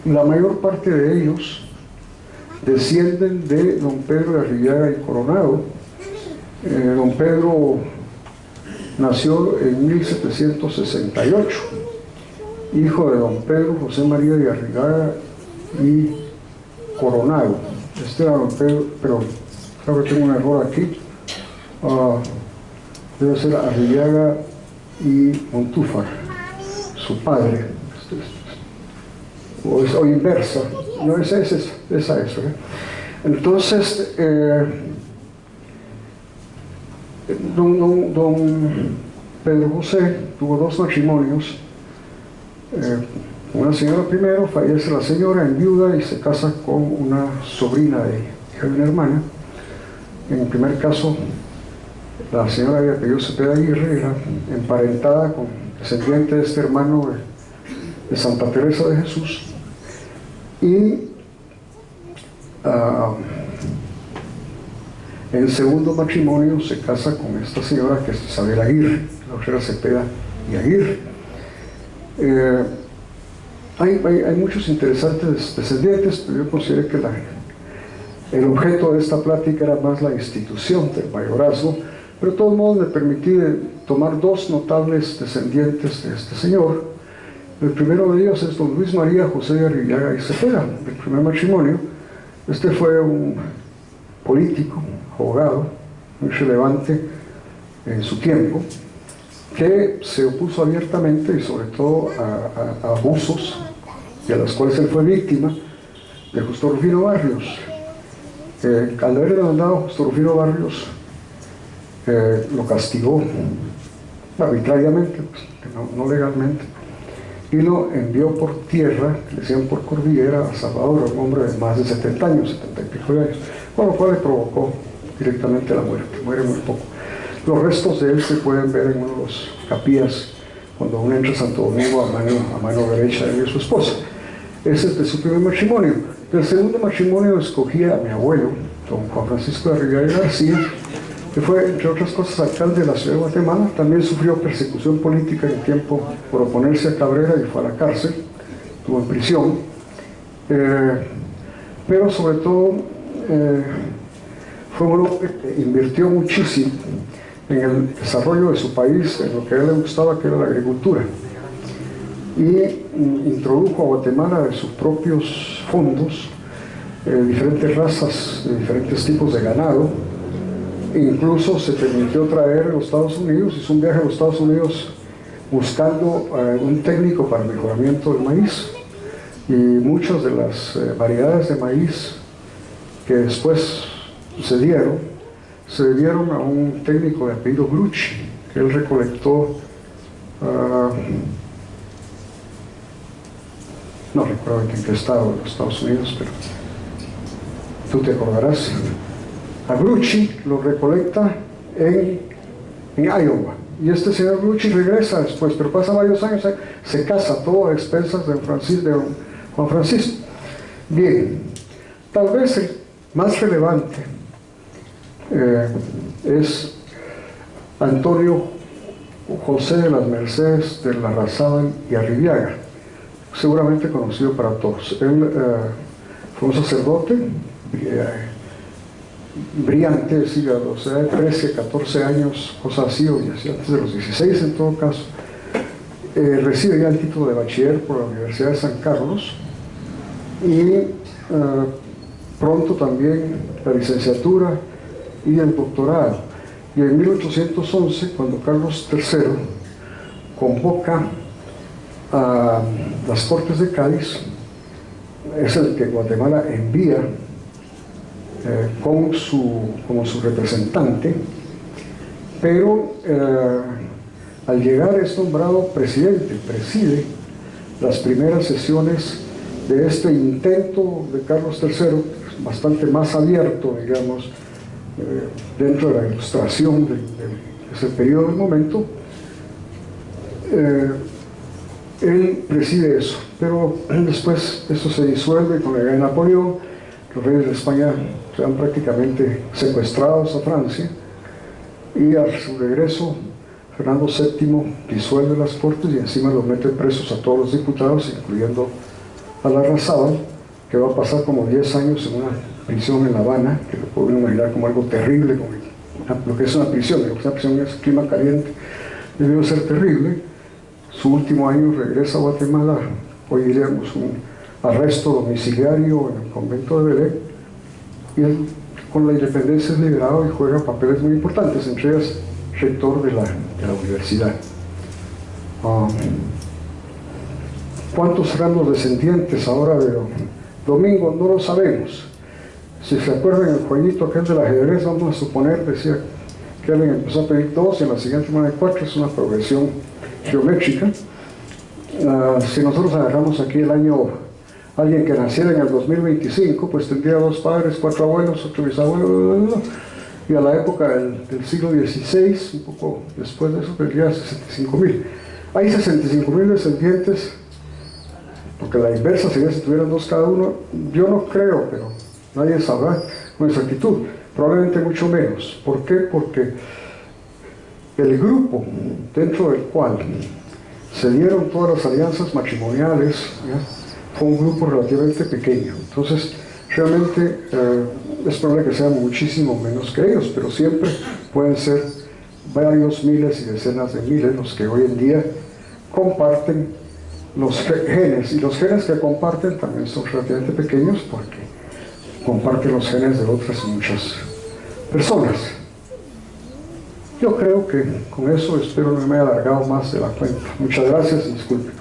La mayor parte de ellos descienden de don Pedro de Arrillaga y Coronado. Don Pedro nació en 1768, hijo de don Pedro José María de Arrillaga y Coronado. Este era don Pedro, pero creo que tengo un error aquí, debe ser Arrillaga y Montúfar, su padre, o inversa, no, esa es. Entonces, don Pedro José tuvo 2 matrimonios, Una señora primero, fallece la señora en viuda y se casa con una sobrina de una hermana. En el primer caso, la señora había pedido Cepeda Aguirre, era emparentada con descendiente de este hermano de Santa Teresa de Jesús. Y en el segundo matrimonio se casa con esta señora que es Isabel Aguirre, la otra era Cepeda y Aguirre. Hay muchos interesantes descendientes, pero yo considero que el objeto de esta plática era más la institución del mayorazgo, pero de todos modos me permití tomar dos notables descendientes de este señor. El primero de ellos es don Luis María José de Arrillaga y Cepeda, del primer matrimonio. Este fue un político, abogado, muy relevante en su tiempo, que se opuso abiertamente y sobre todo a abusos y a los cuales él fue víctima de Justo Rufino Barrios. Al haber demandado Justo Rufino Barrios, lo castigó arbitrariamente, pues, no legalmente, y lo envió por tierra, que le decían por cordillera, a Salvador, un hombre de más de 70 años, 70 y pico de años, con lo cual le provocó directamente la muerte. Muere muy poco. Los restos de él se pueden ver en uno de los capillas cuando uno entra a Santo Domingo, a mano derecha de su esposa. Ese es de su primer matrimonio. Del segundo matrimonio escogía a mi abuelo, don Juan Francisco de Arrillaga y García, que fue, entre otras cosas, alcalde de la ciudad de Guatemala. También sufrió persecución política en tiempo por oponerse a Cabrera y fue a la cárcel, estuvo en prisión, pero sobre todo fue un hombre que invirtió muchísimo en el desarrollo de su país, en lo que a él le gustaba, que era la agricultura, y introdujo a Guatemala de sus propios fondos diferentes razas, diferentes tipos de ganado. Incluso se permitió traer a los Estados Unidos, hizo un viaje a los Estados Unidos buscando un técnico para el mejoramiento del maíz, y muchas de las variedades de maíz que después se dieron a un técnico de apellido Grucci, que él recolectó, no recuerdo en qué estado de los Estados Unidos, pero tú te acordarás. A Grucci lo recolecta en Iowa, y este señor Grucci regresa después, pero pasa varios años, se casa todo a expensas de Juan Francisco. Bien, tal vez el más relevante es Antonio José de las Mercedes de Larrazábal y Arrillaga, seguramente conocido para todos. Él fue un sacerdote brillante, es decir, a los 13, 14 años, cosas así, o antes de los 16 en todo caso. Recibe ya el título de bachiller por la Universidad de San Carlos, y pronto también la licenciatura y el doctorado. Y en 1811, cuando Carlos III convoca a las Cortes de Cádiz, es el que Guatemala envía como su representante, pero al llegar es nombrado presidente, preside las primeras sesiones de este intento de Carlos III, bastante más abierto, digamos, dentro de la ilustración de ese periodo del momento. Él preside eso, pero después eso se disuelve con la guerra de Napoleón. Los reyes de España se van prácticamente secuestrados a Francia, y a su regreso Fernando VII disuelve las Cortes y encima los mete presos a todos los diputados, incluyendo a Larrazábal, que va a pasar como 10 años en una prisión en La Habana, que lo pueden imaginar como algo terrible, como lo que es una prisión. Lo que es una prisión es clima caliente, debió ser terrible. Su último año regresa a Guatemala, hoy diríamos un arresto domiciliario en el convento de Belén, y él con la independencia es liberado y juega papeles muy importantes, entre ellas rector de la universidad. ¿Cuántos serán los descendientes ahora de Domingo? No lo sabemos. Si se acuerdan el jueguito aquel del ajedrez, vamos a suponer, decía que alguien empezó a pedir 2 y en la siguiente semana 4, es una progresión geométrica. Si nosotros agarramos aquí el año, alguien que naciera en el 2025, pues tendría 2 padres, 4 abuelos, 8 bisabuelos, y a la época del siglo XVI, un poco después de eso, tendría 65.000. Hay 65.000 descendientes, porque la inversa sería si tuvieran 2 cada uno. Yo no creo, pero nadie sabrá con exactitud, probablemente mucho menos. ¿Por qué? Porque el grupo dentro del cual se dieron todas las alianzas matrimoniales, ¿ya?, fue un grupo relativamente pequeño. Entonces, realmente es probable que sean muchísimo menos que ellos, pero siempre pueden ser varios miles y decenas de miles los que hoy en día comparten los genes, y los genes que comparten también son relativamente pequeños porque comparten los genes de otras muchas personas. Yo creo que con eso espero no me haya alargado más de la cuenta. Muchas gracias y disculpen.